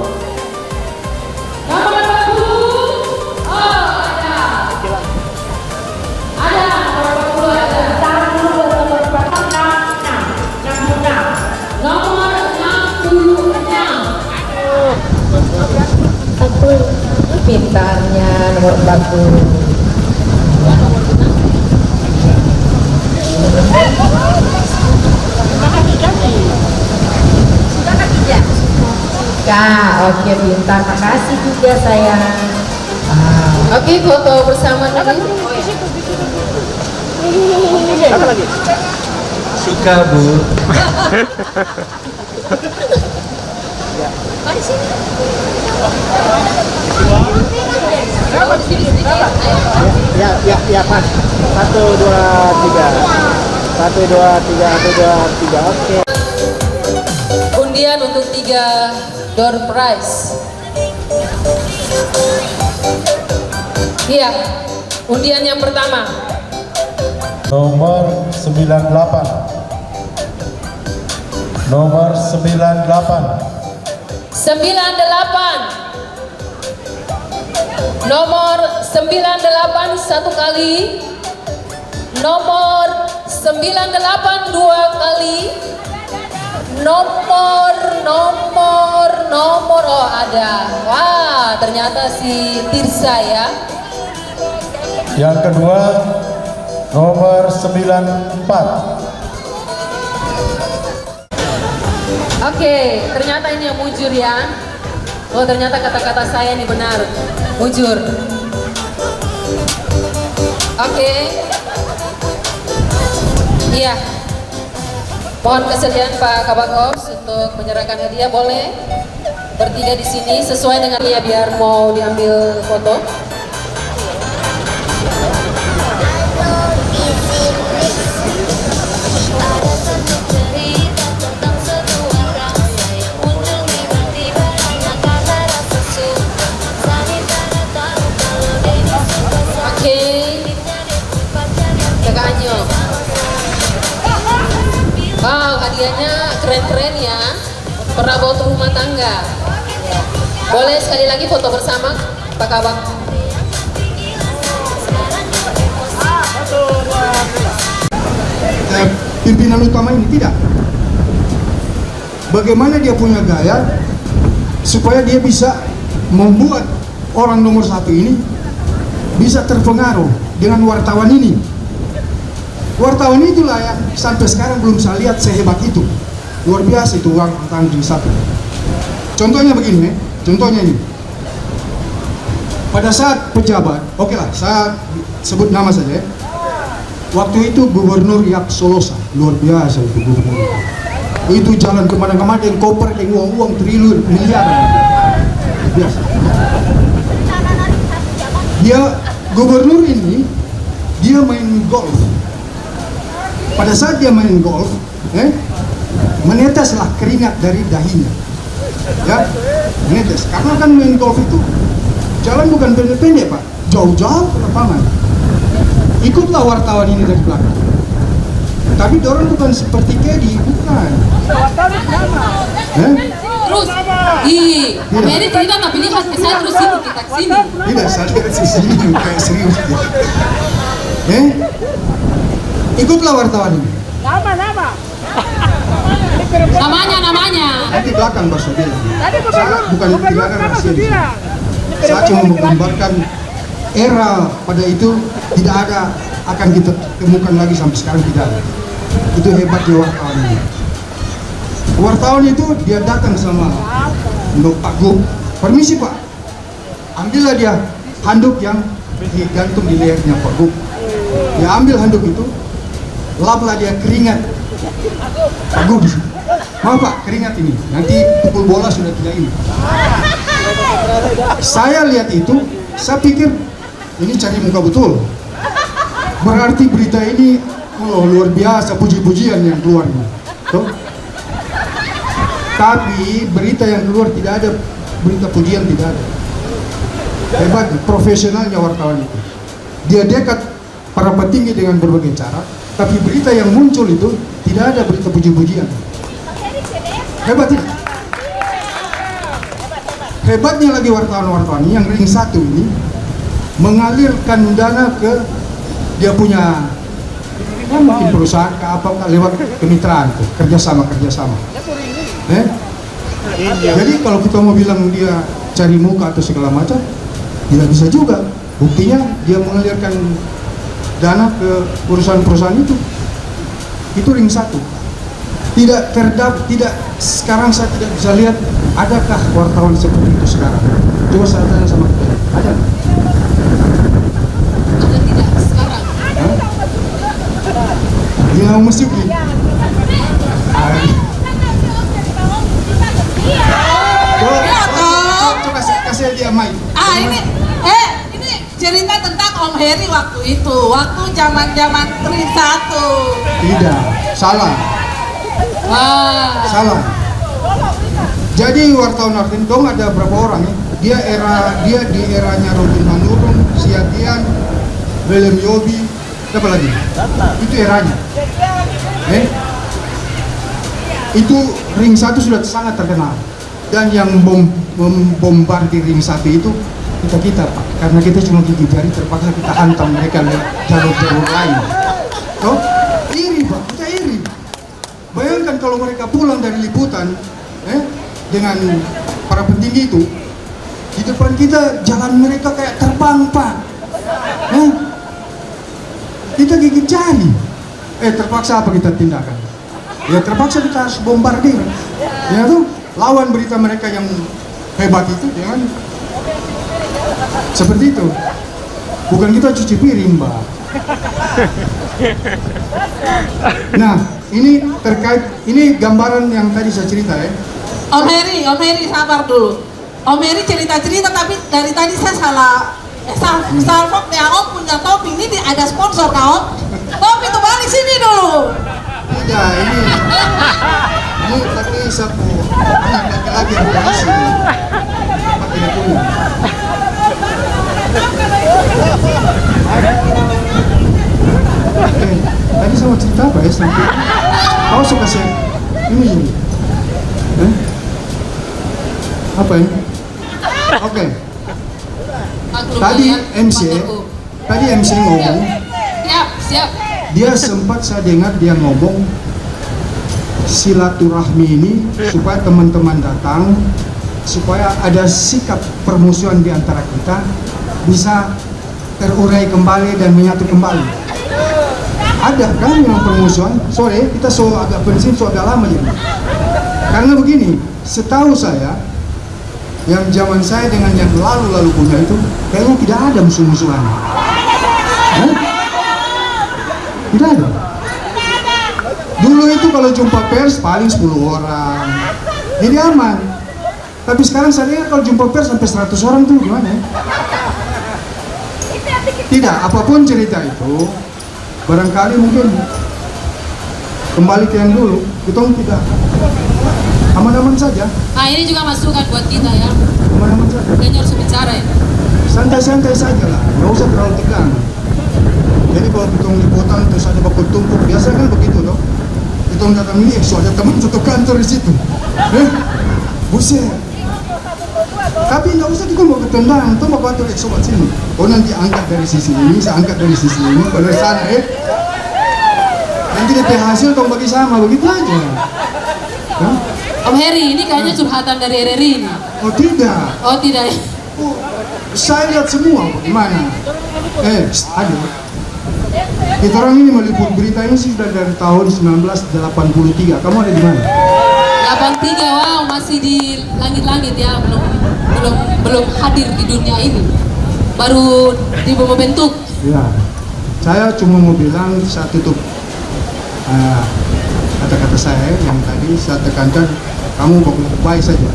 Nomor 40. Oh, ada. Ada nomor 40 ada. Tahan dulu nomor 46. Nomor 66. Pintarnya nomor 40. Kak, oke pintar, makasih juga sayang. Oke, foto bersama dulu. Apa lagi? Suka Bu. Ya pas. 1, 2, 3. 1, 2, 3, 1, 2, 3. Oke. Undian untuk 3 door prize. Iya, undian yang pertama. Nomor 98. Nomor 98. 98. Nomor 98 satu kali. Nomor 98 dua kali. nomor, oh ada. Wah, ternyata si Tirsa ya. Yang kedua nomor 94. Oke, ternyata ini yang mujur ya. Oh, ternyata kata-kata saya ini benar. Mujur. Oke. Iya. Mohon kesediaan Pak Kabak Ops untuk menyerahkan hadiah, boleh bertiga di sini sesuai dengan dia biar mau diambil foto. Oke. Kakak Anyo. Wow, hadiahnya keren-keren ya. Pernah bawa untuk rumah tangga. Boleh sekali lagi foto bersama Pak Kabak. Pimpinan utama ini tidak. Bagaimana dia punya gaya supaya dia bisa membuat orang nomor 1 ini bisa terpengaruh dengan wartawan ini. Wartawan itulah yang sampai sekarang belum saya lihat sehebat itu. Luar biasa itu uang tentang ring 1. Contohnya begini, contohnya ini. Pada saat pejabat, oke lah, saya sebut nama saja ya. Waktu itu Gubernur Yaksolosa, luar biasa itu gubernur. Itu jalan kemana-kemana dengan koper dengan uang triliun miliaran. Biasa. Dia gubernur ini, dia main golf. Pada saat dia main golf, meneteslah keringat dari dahinya, ya, menetes. Karena kan main golf itu jalan bukan pendek-pendek Pak, jauh-jauh ke lapangan. Ikutlah wartawan ini dari belakang. Tapi dorong bukan seperti Kedi, bukan. Terus, Mary cerita tapi lihat ke saya terus sini kita ke sini. Tidak, saya lihat di sini kayak serius. Ikutlah wartawan ini. Namanya. Nanti belakang Pak Sobil. Saya bukan tidak ada rahasia di sini. Saya cuma menggambarkan era pada itu tidak ada, akan kita temukan lagi sampai sekarang tidak ada. Itu hebatnya wartawan ini. Wartawan itu dia datang sama Pak Gub, permisi Pak, ambillah dia handuk yang digantung di lehernya Pak Gub. Dia ambil handuk itu, laplah dia keringat Pak Gub di sini. Mau Pak, keringat ini, nanti pukul bola sudah tidak ini. Saya lihat itu, saya pikir ini cari muka betul. Berarti berita ini luar biasa, puji-pujian yang keluar ini. Tuh. Tapi berita yang keluar tidak ada, berita pujian tidak ada. Hebat, profesionalnya wartawan itu. Dia dekat para petinggi dengan berbagai cara, tapi berita yang muncul itu tidak ada berita puji-pujian. Hebat ini. Hebatnya lagi wartawan-wartawan yang ring 1 ini mengalirkan dana ke dia punya mungkin perusahaan ke apa lewat kemitraan tuh, kerjasama. Jadi kalau kita mau bilang dia cari muka atau segala macam, tidak bisa juga. Buktinya dia mengalirkan dana ke perusahaan-perusahaan itu. Itu ring 1. Tidak sekarang saya tidak bisa lihat adakah wartawan seperti itu sekarang. Coba saya tanya sama kita, ada? Ada tidak sekarang? Dia mesti beli. Coba kasih dia mic. Ini cerita tentang Om Heri waktu itu, waktu zaman ring 1. Tidak, salah. Wah. Salah. Jadi wartawan dong ada berapa orang ya? Dia di eranya Robin Manurung, Siagian, William Yobi, apa lagi? Itu eranya. Itu ring 1 sudah sangat terkenal. Dan yang membombardir ring 1 itu kita Pak, karena kita cuma gigi jari terpaksa kita hantam mereka lewat jalur-jalur lain. Toh iri Pak, kita iri. bayangkan kalau mereka pulang dari liputan dengan para petinggi itu, di depan kita jalan mereka kayak terbang, Pak. Kita gigit jari. Terpaksa apa kita tindakan? Ya terpaksa kita harus bombardir. Ya tuh, lawan berita mereka yang hebat itu jangan seperti itu. Bukan kita cuci piring, Mbak. Nah, ini terkait, ini gambaran yang tadi saya cerita ya. Om Heri sabar dulu. Om Heri cerita-cerita tapi dari tadi saya salah. Salfok ya Om punya topi ini ada sponsor kau. Topi itu balik sini dulu. Tidak, ini tapi sapu anak laki-laki yang berisi pakai punya. Tadi sama cerita apa ya sampai kau suka sih ini apa ya? Oke. Tadi MC ngomong. Siap. Dia sempat saya dengar dia ngomong silaturahmi ini supaya teman-teman datang, supaya ada sikap permusuhan di antara kita bisa terurai kembali dan menyatu kembali. Ada kan yang permusuhan? Sorry, kita agak bensin, agak lama jadi. Karena begini, setahu saya, yang zaman saya dengan yang lalu-lalu punya itu, kayaknya tidak ada musuh-musuhan. Tidak ada. Dulu itu kalau jumpa pers paling 10 orang, jadi aman. Tapi sekarang saya lihat kalau jumpa pers sampai 100 orang tuh gimana ya? Tidak, apapun cerita itu, barangkali mungkin kembali ke yang dulu, kita tidak aman-aman saja. Nah ini juga masukan buat kita ya. Aman-aman saja. Kayaknya harus bicara ya. Santai-santai saja lah, nggak usah terlalu tegang. Jadi kalau kita liputan terus ada bakul tumpuk, biasa kan begitu loh. Kita datang ini, ada teman satu kantor di situ. Buset. Tapi nggak usah kita mau ketendang, tuh mau kantor sobat sini. Oh nanti angkat dari sisi ini, saya angkat dari sisi ini, pada sana nanti DP hasil tolong bagi sama, begitu aja. Om Heri, ini kayaknya curhatan dari RRI ini. Oh tidak. Oh tidak ya. Oh, saya lihat semua bagaimana. Ada. Kita orang ini meliput berita ini sih sudah dari tahun 1983. Kamu ada di mana? 83, wow, masih di langit-langit ya, belum hadir di dunia ini, baru dibentuk. Ya, saya cuma mau bilang, saya tutup kata-kata saya yang tadi saya tekankan, kamu baik saja.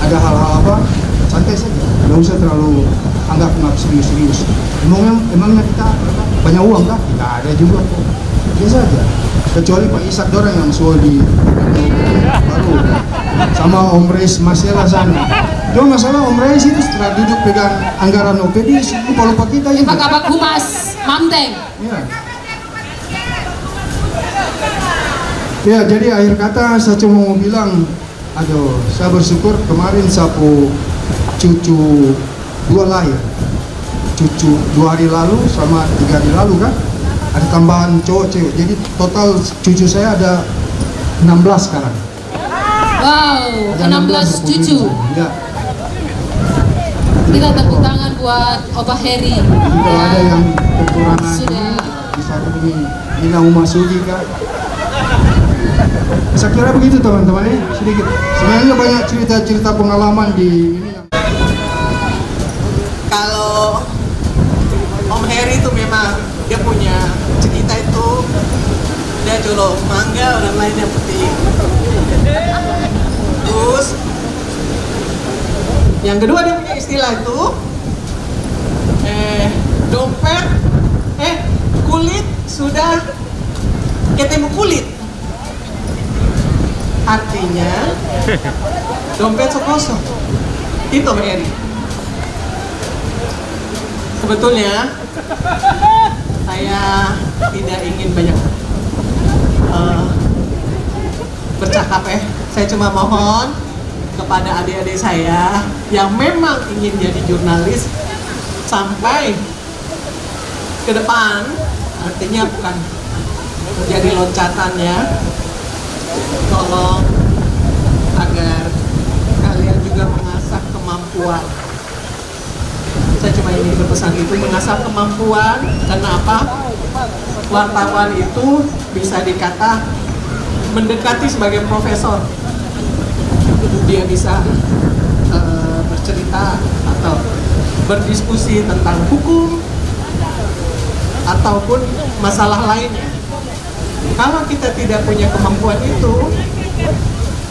Ada hal-hal apa, santai saja, nggak usah terlalu anggap serius-serius. Emangnya kita banyak uang kah? Tidak ada juga kok, biasa aja. Kecuali Pak Isak dorang yang suruh di baru sama Om Reis Masela sana. Cuma masalah Om Reis itu setelah duduk pegang anggaran OPD lupa kita juga. Pak Kabak Humas Mamteng. Ya, jadi akhir kata saya cuma mau bilang, aduh, saya bersyukur kemarin sapu cucu 2 lahir. Cucu 2 hari lalu sama 3 hari lalu kan. Ada tambahan cowok cewek, jadi total cucu saya ada 16 sekarang. Wow, ada 16 cucu. Ya. Kita tepuk tangan buat Opa Heri. Jadi kalau ada yang kekurangan sudah bisa hubungi Nina Umasugi kan. Saya kira begitu teman-teman ya, sedikit. Sebenarnya banyak cerita-cerita pengalaman di ini. Kalau Om Heri itu memang dia punya cerita itu, dia jual mangga, orang lainnya putih. Terus yang kedua dia punya istilah itu dompet kulit sudah ketemu kulit, artinya dompet kosong. Itu Om Heri. Sebetulnya saya tidak ingin banyak bercakap saya cuma mohon kepada adik-adik saya yang memang ingin jadi jurnalis sampai ke depan, artinya bukan menjadi loncatan ya, tolong agar kalian juga mengasah kemampuan. Saya cuma ingin berpesan itu, mengasah kemampuan. Karena apa? Wartawan itu bisa dikata mendekati sebagai profesor. Dia bisa bercerita atau berdiskusi tentang hukum ataupun masalah lainnya. Kalau kita tidak punya kemampuan itu,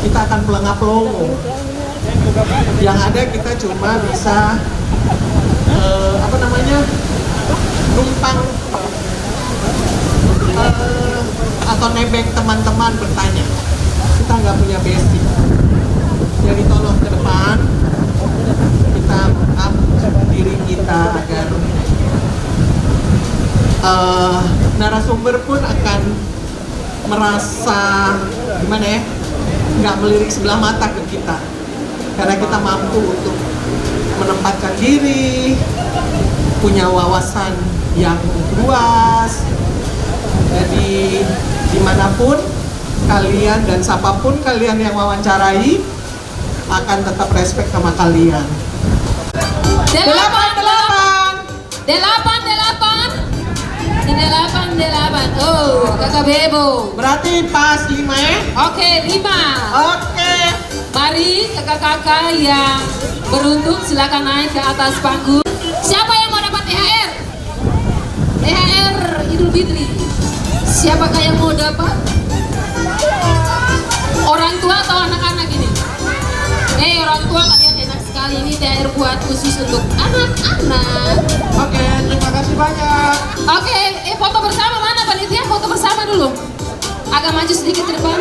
kita akan pelengah-pelongo. Yang ada kita cuma bisa numpang atau nebeng teman-teman bertanya. Kita nggak punya basic. Jadi tolong ke depan kita up diri kita agar narasumber pun akan merasa gimana ya, nggak melirik sebelah mata ke kita, karena kita mampu untuk menempatkan diri, punya wawasan yang luas. Jadi dimanapun kalian dan siapapun kalian yang wawancarai akan tetap respect sama kalian. Delapan. Oh, kakak Bebo. Berarti pas 5 ya? Oke, 5. Oke. Mari kakak-kakak yang beruntung silakan naik ke atas panggung. Siapa yang mau dapat THR? THR Idul Fitri. Siapakah yang mau dapat? Orang tua atau anak-anak ini? Orang tua, kalian enak sekali, ini THR buat khusus untuk anak-anak. Oke, terima kasih banyak. Oke, foto bersama mana panitia? Foto bersama dulu. Agak maju sedikit ke depan.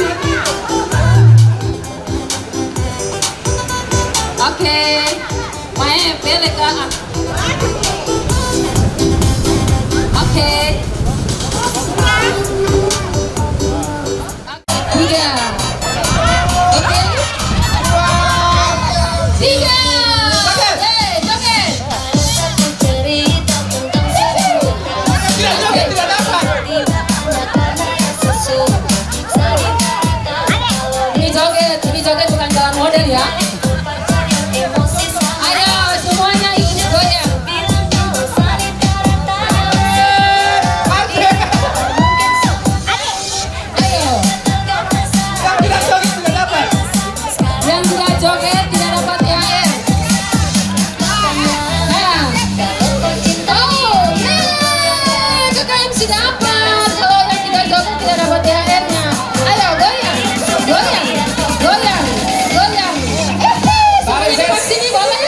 Oke, Mae pilih ke anak. Oke. 3. Oke. 3. Ini joget bukan jalan model ya. Ayo semuanya ikut goyang. Ayo. Yang tidak joget tidak dapat THR. Kakak MC dapat. Kalau yang tidak joget tidak dapat THR-nya. Ayo goyang. Sampai dekat sini boleh?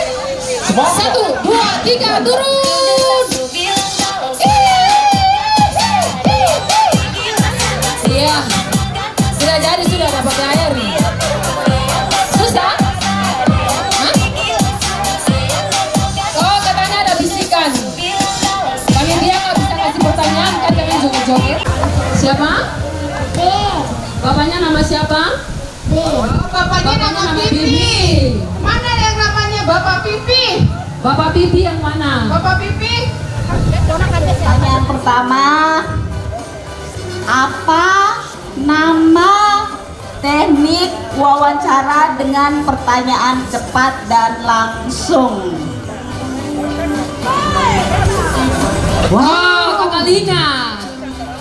1, 2, 3, turun. Iya, sudah jadi, sudah dapat air. Susah? Hah? Oh, katanya ada bisikan. Kami dia nggak bisa kasih pertanyaan, kan kami joget-joget. Siapa? Bapaknya nama siapa? Bapaknya nama Pipi. Mana yang namanya Bapak Pipi? Bapak Pipi yang mana? Bapak Pipi. Pertanyaan pertama, apa nama teknik wawancara dengan pertanyaan cepat dan langsung? Wow, Kakak Lina.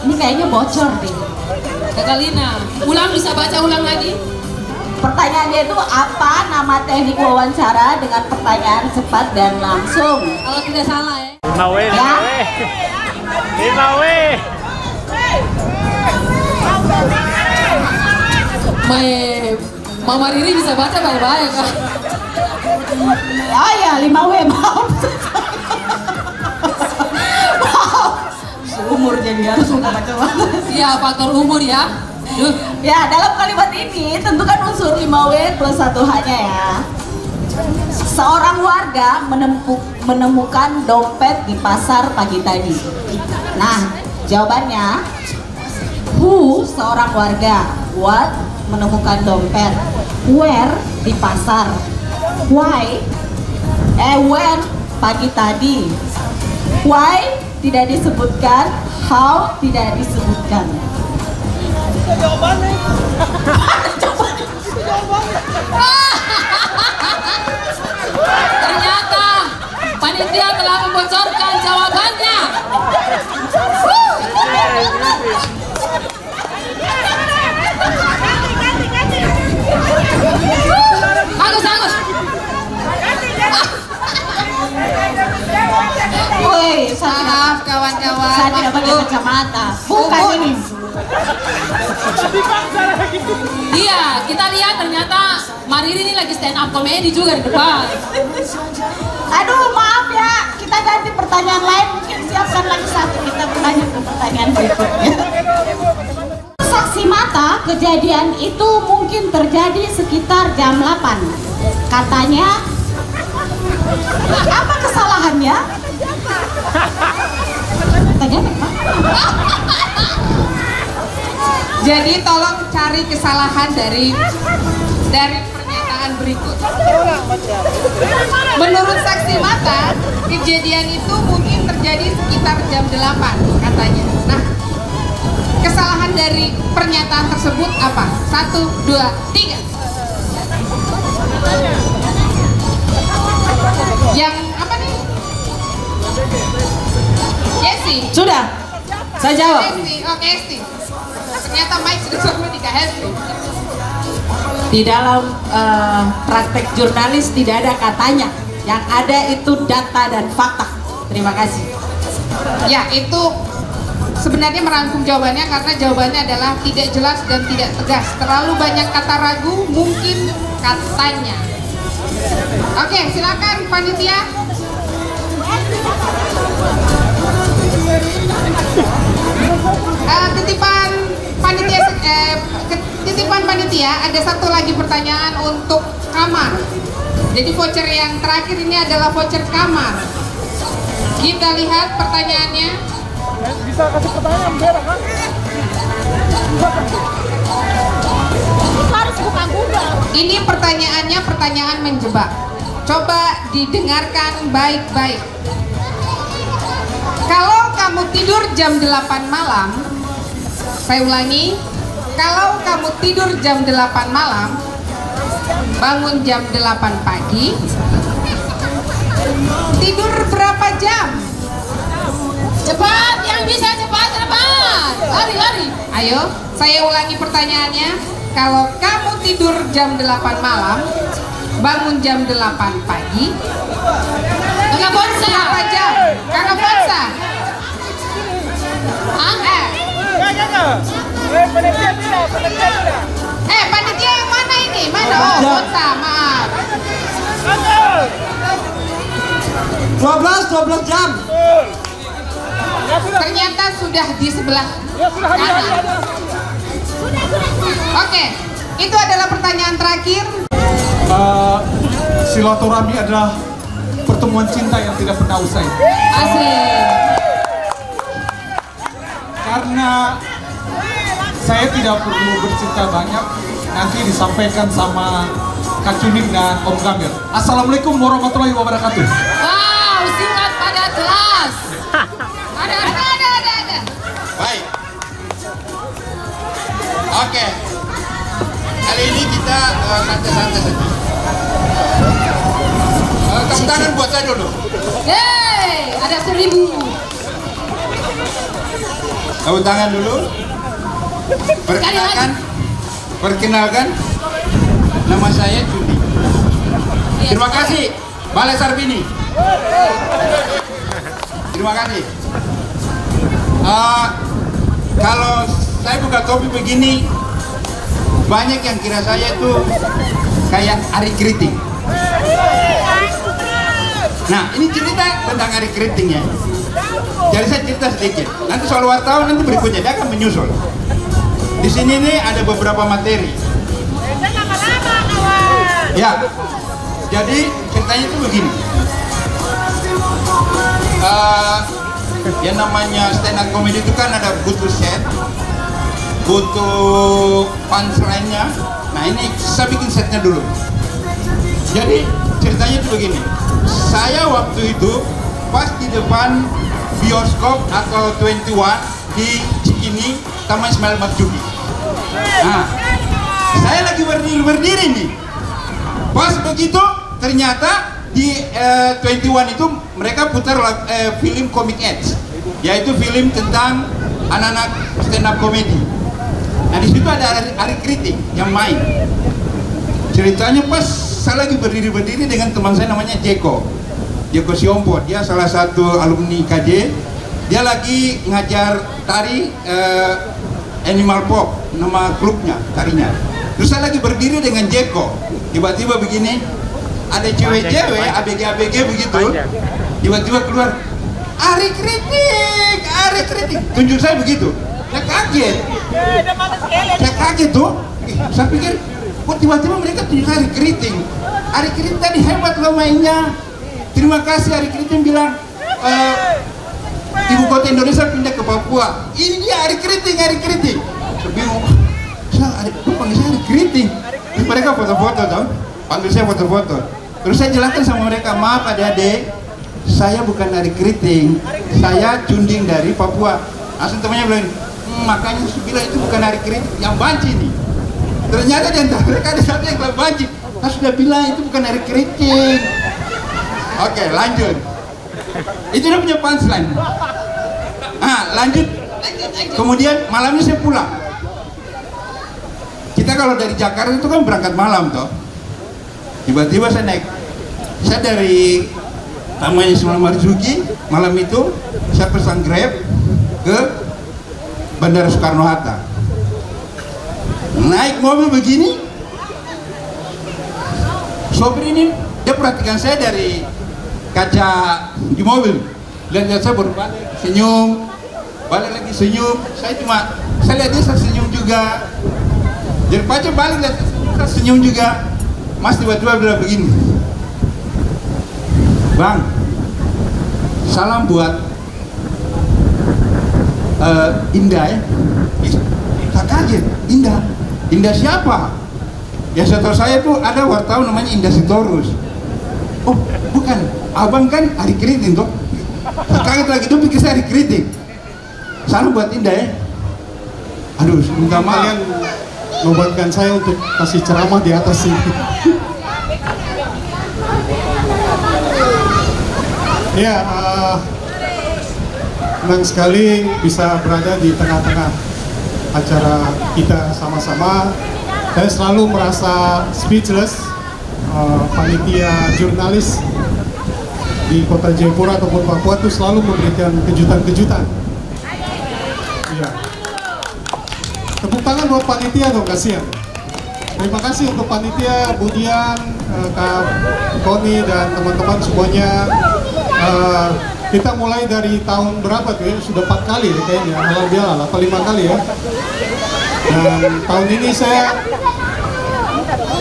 Ini kayaknya bocor deh. Kakak Lina, bisa baca ulang lagi? Pertanyaannya itu apa nama teknik wawancara dengan pertanyaan cepat dan langsung? Kalau tidak salah ya. 5W. Mama Riri bisa baca baik-baik kan? Oh ya, 5W, maaf. Umur jadi harus baca banget. Iya, faktor umur ya. Ya, dalam kalimat ini tentukan unsur 5W plus 1H-nya ya. Seorang warga menemukan dompet di pasar pagi tadi. Nah, jawabannya who, seorang warga. What, menemukan dompet. Where, di pasar. Why, when, pagi tadi. Why, tidak disebutkan. How, tidak disebutkan. Ternyata panitia telah membocorkan jawabannya. Bagus, bagus. Woi, Maaf kawan-kawan. saya tidak pakai kacamata. Bukan ini. Iya, kita lihat ternyata Mariri ini lagi stand up komedi juga di depan. Aduh, maaf ya. Kita ganti pertanyaan lain. Mungkin siapkan lagi satu. Kita berlanjut ke pertanyaan berikutnya. Saksi mata kejadian itu mungkin terjadi sekitar jam 8. Katanya, apa kesalahannya? Tanya apa? Jadi tolong cari kesalahan dari pernyataan berikut. Menurut saksi mata, kejadian itu mungkin terjadi sekitar jam 8 katanya. Nah, kesalahan dari pernyataan tersebut apa? 1, 2, 3. Yang apa nih? Yesi. Sudah, saya jawab. Hesti, oke Hesti. Ternyata Mike sudah suruh tiga Hesti. Di dalam praktek jurnalis tidak ada katanya. Yang ada itu data dan fakta. Terima kasih. Ya, itu sebenarnya merangkum jawabannya karena jawabannya adalah tidak jelas dan tidak tegas. Terlalu banyak kata ragu, mungkin katanya. Oke, silakan panitia. Titipan panitia ada satu lagi pertanyaan untuk kamar. Jadi voucher yang terakhir ini adalah voucher kamar. Kita lihat pertanyaannya. Bisa kasih pertanyaan berak kan? Harus buka Google. Ini pertanyaannya pertanyaan menjebak. Coba didengarkan baik-baik. Kalau kamu tidur jam 8 malam, saya ulangi, kalau kamu tidur jam 8 malam, bangun jam 8 pagi, tidur berapa jam? Cepat, yang bisa cepat. Lari. Ayo, saya ulangi pertanyaannya. Kalau kamu tidur jam 8 malam, bangun jam 8 pagi, Kakak Bonsa. berapa jam? Kakak Bonsa. Panitia yang mana ini? Mana? Oh, Bonsa, maaf. 12 jam. Ternyata sudah di sebelah kanan. Oke, itu adalah pertanyaan terakhir. Silaturahmi adalah pertemuan cinta yang tidak pernah usai. Asik. Karena saya tidak perlu bercerita banyak, nanti disampaikan sama Kak Cunik dan Om Gamil. Assalamualaikum warahmatullahi wabarakatuh. Wow, singkat padat jelas. Ada. Baik. Oke. Kali ini kita santai-santai saja. Tepuk tangan buat saya dulu. Yeay, ada 1000. Tepuk tangan dulu. Perkenalkan. Nama saya Juni. Terima kasih, Balai Sarbini. Terima kasih. Kalau saya buka topi begini, banyak yang kira saya itu kayak Ari Kriting. Nah, ini cerita tentang Ari Kriting ya. Jadi saya cerita sedikit. Nanti soal wartawan nanti berikutnya dia akan menyusul. Di sini nih ada beberapa materi. Ya, jadi ceritanya itu begini. Yang namanya stand up comedy itu kan ada butuh set, butuh punchline-nya. Nah ini saya bikin setnya dulu. Jadi ceritanya itu begini. Saya waktu itu pas di depan bioskop atau 21 di Cikini, Taman Ismail Marzuki. Nah, saya lagi berdiri nih. Pas begitu ternyata di 21 itu mereka putar film Comic Edge, yaitu film tentang anak-anak stand up comedy. Nah di situ ada Ari Kritik yang main. Ceritanya pas saya lagi berdiri dengan teman saya namanya Jeko Siompo. Dia salah satu alumni KJ. Dia lagi ngajar tari Animal Pop, nama klubnya tarinya. Terus saya lagi berdiri dengan Jeko. Tiba-tiba begini, ada cewek-cewek ABG begitu. Tiba-tiba keluar, Ari Kritik. Tunjuk saya begitu. Saya kaget tuh. Saya pikir, kok tiba-tiba mereka tunjuk Ari Kritik. Ari Kritik tadi hebat loh mainnya. Terima kasih. Ari Kritik bilang, ibu kota Indonesia pindah ke Papua. Ini dia Ari Kritik. Saya bingung. Panggil saya Ari Kritik. Terus mereka foto-foto tau. Panggil saya foto-foto. Terus saya jelaskan sama mereka, maaf adik-adik, saya bukan Ari Kritik, saya Cunding dari Papua. Langsung temannya bilang, makanya saya bilang itu bukan Ari Kritik, yang banci nih. Ternyata di antara mereka ada satu yang banci. Saya sudah bilang itu bukan Ari Kritik. Oke, lanjut. Itu dia punya punchline. Lanjut. Kemudian malamnya saya pulang. Kita kalau dari Jakarta itu kan berangkat malam toh. Tiba-tiba saya dari namanya Ismail Marzuki. Malam itu saya pesan Grab ke Bandara Soekarno-Hatta. Naik mobil begini, sopir ini dia perhatikan saya dari kaca di mobil. Lihat saya berbalik, senyum, balik lagi senyum. Saya lihat dia senyum juga. Jadi pacar balik lihat senyum juga. Mas tiba-tiba bilang begini, Bang, salam buat Indah ya. Tak kaget, Indah siapa? Ya setahu saya tuh ada wartawan namanya Indah Sitorus. Oh bukan, abang kan Ari Kritik tuh. Kaget lagi tuh pikir saya Ari Kritik. Salam buat Indah ya. Aduh, minta maaf. Kalian membuatkan saya untuk kasih ceramah di atas sini. Ya, senang sekali bisa berada di tengah-tengah acara kita sama-sama. Saya selalu merasa speechless. Panitia jurnalis di kota Jayapura ataupun Papua itu selalu memberikan kejutan-kejutan. Iya. Tepuk tangan buat panitia dong, kasihan. Terima kasih untuk panitia, Budian, Kak Koni dan teman-teman semuanya. Kita mulai dari tahun berapa tuh ya? Sudah 4 kali ya kayaknya, alhamdulillah, apa 5 kali ya. Dan tahun ini saya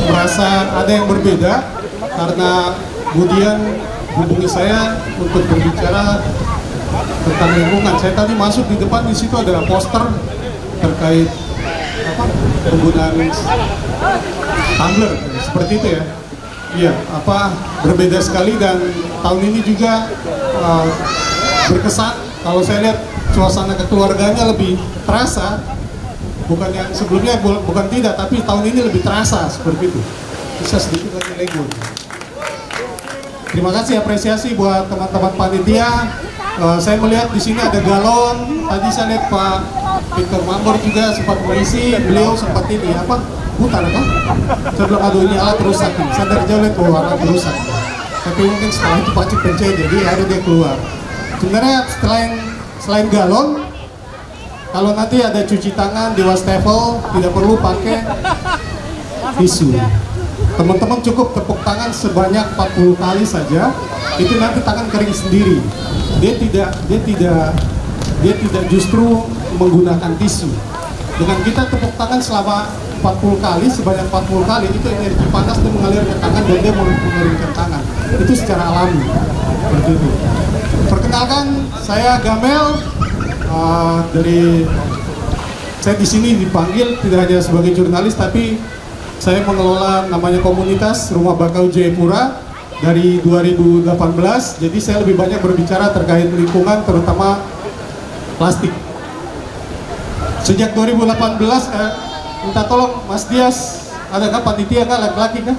merasa ada yang berbeda karena Budian hubungi saya untuk berbicara tentang lingkungan. Saya tadi masuk di depan, di situ ada poster terkait penggunaan tumbler seperti itu ya. Iya, berbeda sekali dan tahun ini juga berkesan. Kalau saya lihat suasana kekeluarganya lebih terasa, bukan yang sebelumnya, bukan tidak, tapi tahun ini lebih terasa seperti itu. Bisa sedikit lagi lego. Terima kasih, apresiasi buat teman-teman panitia. Saya melihat di sini ada galon. Tadi saya lihat Pak Victor Mambor juga sempat mengisi. Beliau sempat ini hutan apa? Saya bilang aduh ini alat rusak. Saya dari jauh lihat bahwa alat rusak. Tapi mungkin setelah itu Pak Cip pencet, jadi akhirnya dia keluar. Sebenarnya selain galon, kalau nanti ada cuci tangan di wastafel tidak perlu pakai tisu. Teman-teman cukup tepuk tangan sebanyak 40 kali saja, itu nanti tangan kering sendiri. Dia tidak justru menggunakan tisu. Dengan kita tepuk tangan selama 40 kali, sebanyak 40 kali, itu energi panas itu mengalir ke tangan dan dia mengeringkan tangan. Itu secara alami. Seperti itu. Perkenalkan, saya Gamel. Saya di sini dipanggil tidak hanya sebagai jurnalis, tapi saya mengelola namanya komunitas Rumah Bakau Jayapura dari 2018. Jadi saya lebih banyak berbicara terkait lingkungan, terutama plastik. Sejak 2018 minta tolong Mas Dias, adakah panitia kah laki-laki kah?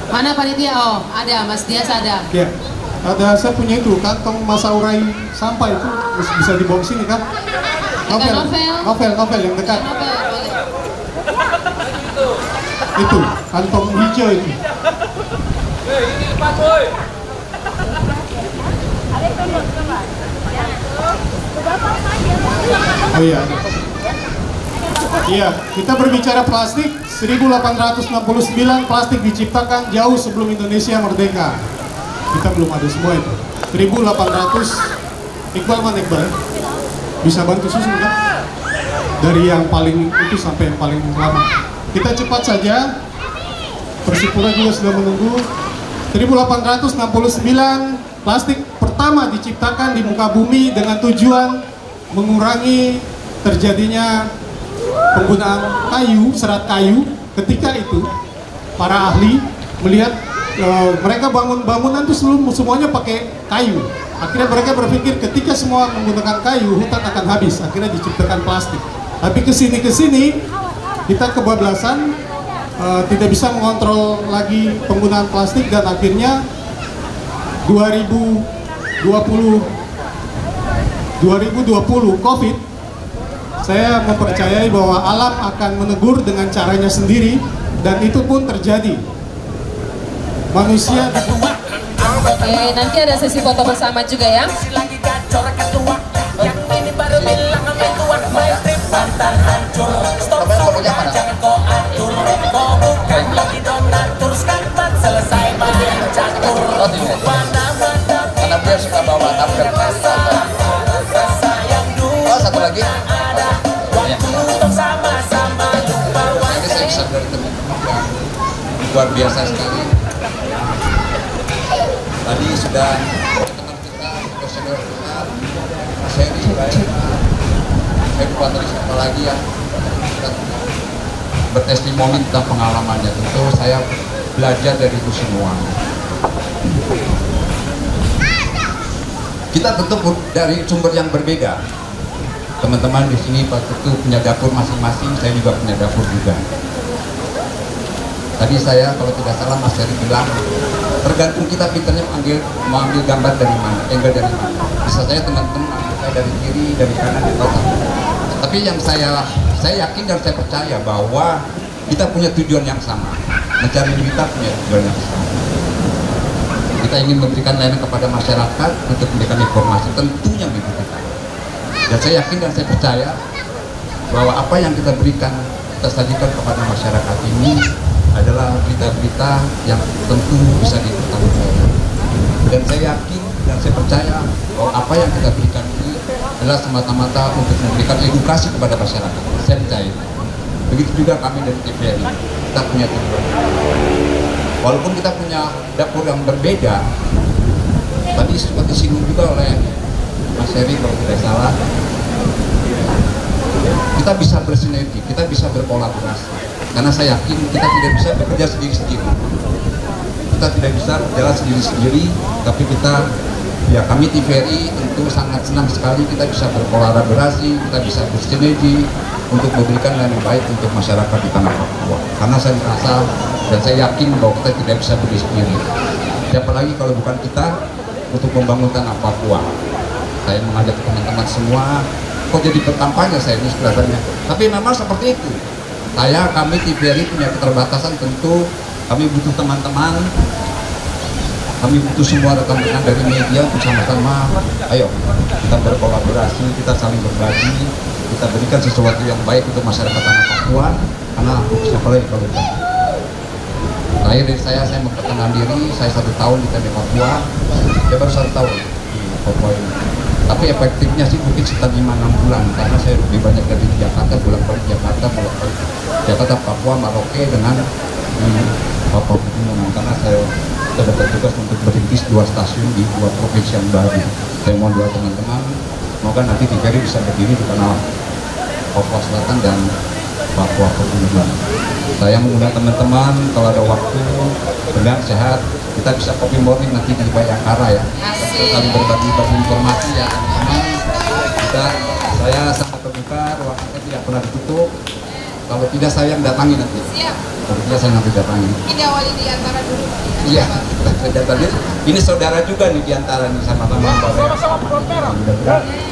Mana panitia? Oh, ada Mas Dias ada. Ya, ada, saya punya itu kantong masa urai sampah itu bisa dibawa ke sini kah? Novel yang dekat. Itu kantong hijau itu. Oh iya. Iya, kita berbicara plastik. 1869 plastik diciptakan jauh sebelum Indonesia merdeka. Kita belum ada semua itu. 1800. Iqbal mana Iqbal? Bisa bantu susun kan? Dari yang paling itu sampai yang paling lama. Kita cepat saja. Persipura juga sudah menunggu. 1869 plastik pertama diciptakan di muka bumi dengan tujuan mengurangi terjadinya penggunaan kayu, serat kayu. Ketika itu para ahli melihat mereka bangun bangunan itu semuanya pakai kayu. Akhirnya mereka berpikir ketika semua menggunakan kayu, hutan akan habis. Akhirnya diciptakan plastik. Tapi kesini kita kebablasan, tidak bisa mengontrol lagi penggunaan plastik, dan akhirnya 2020 COVID, saya mempercayai bahwa alam akan menegur dengan caranya sendiri, dan itu pun terjadi. Manusia Oke, nanti ada sesi foto bersama juga ya. Karena dia suka bawa tablet. Oh, satu lagi. Ini saya bisa dari teman-teman luar biasa sekali. Tadi sudah teman kita, senior kita, Mas Heri, baik. Saya lupa tadi siapa lagi ya. Bertestimoni tentang pengalamannya. Tentu saya belajar dari itu semua. Kita tentu dari sumber yang berbeda. Teman-teman di sini tentu punya dapur masing-masing, saya juga punya dapur juga. Tadi saya kalau tidak salah Mas Heri bilang, tergantung kita pinternya mengambil gambar dari mana, angle dari mana. Bisa saya teman-teman ambil saya dari kiri, dari kanan, dari bawah. Tapi yang saya yakin dan saya percaya bahwa kita punya tujuan yang sama. Mencari kita punya tujuan yang sama. Kita ingin memberikan layanan kepada masyarakat untuk memberikan informasi, tentunya bagi kita. Dan saya yakin dan saya percaya bahwa apa yang kita berikan, kita sajikan kepada masyarakat ini adalah berita-berita yang tentu bisa dipertanggungjawabkan. Dan saya yakin dan saya percaya bahwa apa yang kita berikan ini adalah semata-mata untuk memberikan edukasi kepada masyarakat. Saya percaya. Begitu juga kami dari TVRI, kita punya tujuan. Walaupun kita punya dapur yang berbeda, tadi sempat disinggung juga oleh Mas Heri kalau tidak salah, kita bisa bersinergi, kita bisa berkolaborasi. Karena saya yakin kita tidak bisa bekerja sendiri-sendiri. Kita tidak bisa berjalan sendiri-sendiri, tapi kami TVRI tentu sangat senang sekali kita bisa berkolaborasi, kita bisa bersinergi untuk memberikan yang baik untuk masyarakat di tanah Papua. Karena saya merasa dan saya yakin bahwa kita tidak bisa berdiri sendiri. Siapa lagi kalau bukan kita untuk membangun tanah Papua. Saya mengajak teman-teman semua, kok jadi berkampanye saya ini kelihatannya. Tapi memang seperti itu. Kami TVRI punya keterbatasan, tentu kami butuh teman-teman, kami butuh semua rekan-rekan dari media untuk sama-sama, ayo kita berkolaborasi, kita saling berbagi, kita berikan sesuatu yang baik untuk masyarakat tanah Papua. Karena siapa lagi kalau bukan. Terakhir dari saya memperkenalkan diri, saya 1 tahun di tanah Papua, saya baru 1 tahun di Papua ini. Tapi efektifnya sih mungkin sekitar 5-6 bulan, karena saya lebih banyak dari Jakarta, bolak-balik Jakarta, bolak-balik Jakarta, Papua, Merauke dengan Papua Pegunungan. Karena saya dapat tugas untuk berintis 2 stasiun di 2 provinsi yang baru. Saya mohon doa teman-teman, semoga nanti TVRI bisa berdiri di tanah Papua Selatan dan Papua Pegunungan. Saya mengundang teman-teman kalau ada waktu, benar sehat, kita bisa kopi morning nanti di Bayangkara ya. Saling berbagi informasi ya teman-teman. Saya sangat terbuka, ruangannya tidak pernah ditutup. Kalau tidak saya yang datangi nanti. Siap. Kalau tidak saya nanti datangi. Ini awali di antara dulu. Iya, tadi ini saudara juga nih diantara nih sama-sama.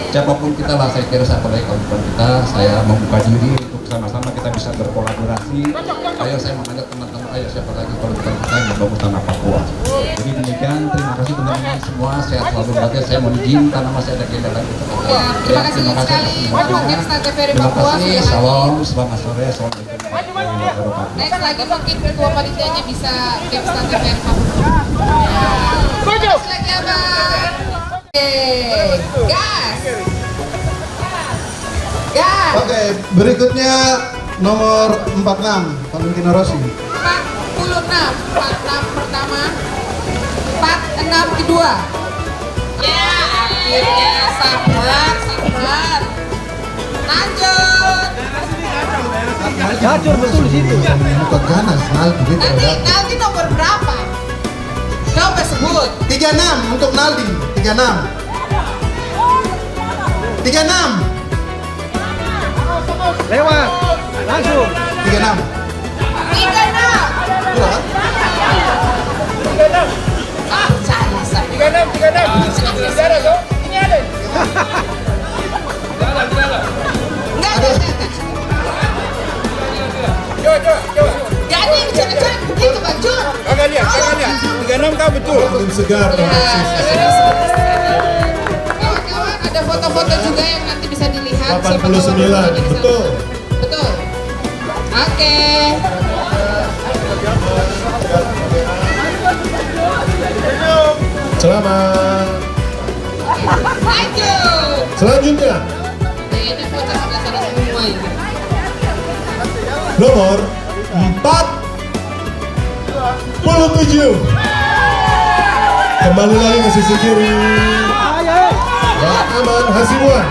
Siapapun kita lah, saya kira apalagi kalau bukan kita, saya membuka diri untuk sama-sama kita bisa berkolaborasi. Ayo saya mengajak teman-teman, ayo siapa lagi kalau bukan kita yang membangun tanah Papua. Jadi demikian, terima kasih teman-teman semua, sehat selalu. Berarti saya mau izin karena masih ada agenda lain. Ya, terima kasih sekali. Timstar TVRI Terima Papua kasih, sudah hadir. salam, selamat sore, assalamualaikum. Next lagi mungkin ketua panitianya bisa Timstar TVRI Papua. Terus lagi abang. Gas. Gas. Oke, berikutnya nomor 46, Valentino Rossi. 46, 46 pertama, 46 kedua. Ya, akhirnya sabar. Lanjut. Gacor betul di situ. Bukan ganas, Naldi nomor berapa? Coba sebut. 36 untuk Naldi, 36. 36. Lewat. Langsung. 36. 36. Ah, salah. 36. Tidak ada dong. Ini ada. Enggak ada. Coba. Jadi bicara begitu Bang Jun. Kakak lihat. 36 kau betul. Belum segar. Kawan-kawan ada foto-foto juga yang nanti bisa dilihat. 89, betul. Betul. Oke. Selamat. Lanjut. Selanjutnya Ini foto sebelah sana semua ini. nomor 47. Kembali lagi ke sisi kiri. Pak Aman Hasibuan.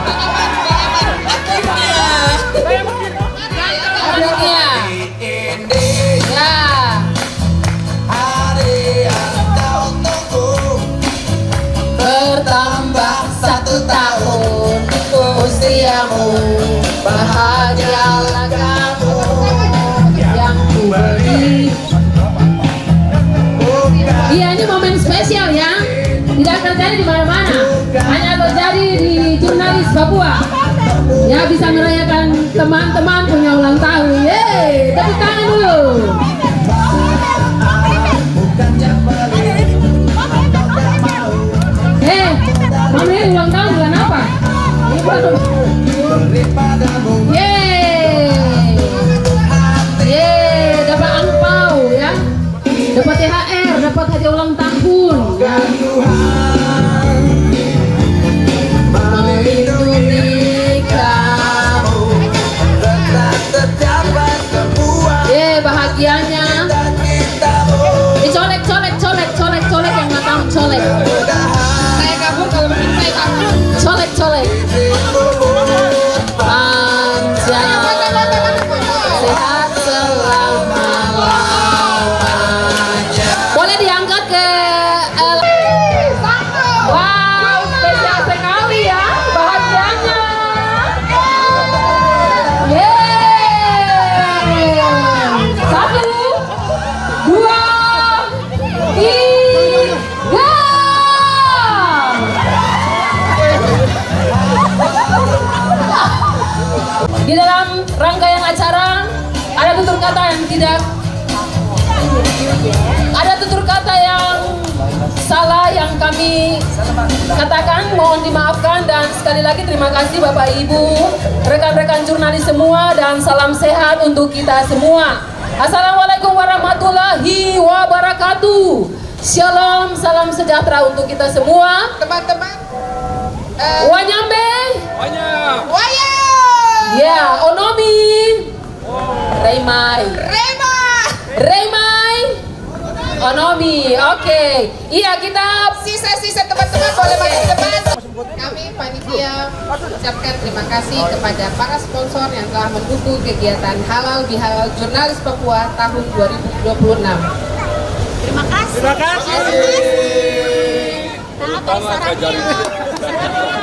Bertambah 1 tahun usiamu, bahagialah kamu yang ku beri. Iya, ini momen spesial ya, tidak terjadi di mana-mana, hanya terjadi di jurnalis Papua. Ya, bisa merayakan teman-teman punya ulang tahun. Yeay, tepuk tangan dulu. Mami ulang tahun bulan apa? Ini baru. Yeay, dapat angpau ya, dapat THR, dapat hadiah ulang tahun. Melindungi kamu, bahagianya. Colek yang matang, colek. Saya kabur kalau begini saya kabur. Colek. Panjang sehat selama-lamanya. Boleh diangkat ke wow, spesial sekali ya bahagianya. Yeay. 1, 2, 3. Di dalam rangkaian acara ada tutur kata yang salah yang kami katakan, mohon dimaafkan, dan sekali lagi terima kasih Bapak Ibu, rekan-rekan jurnalis semua, dan salam sehat untuk kita semua. Assalamualaikum warahmatullahi wabarakatuh. Shalom, salam sejahtera untuk kita semua. Teman-teman. Wanyambe. Waya. Ya, Onomi. Remai. Onomi. Oke. Iya, kita sisa-sisa teman-teman boleh masuk depan. Kami panitia ucapkan terima kasih kepada para sponsor yang telah mendukung kegiatan Halal Bihalal Jurnalis Papua tahun 2026. Terima kasih. Terima kasih. Taat dari sarannya.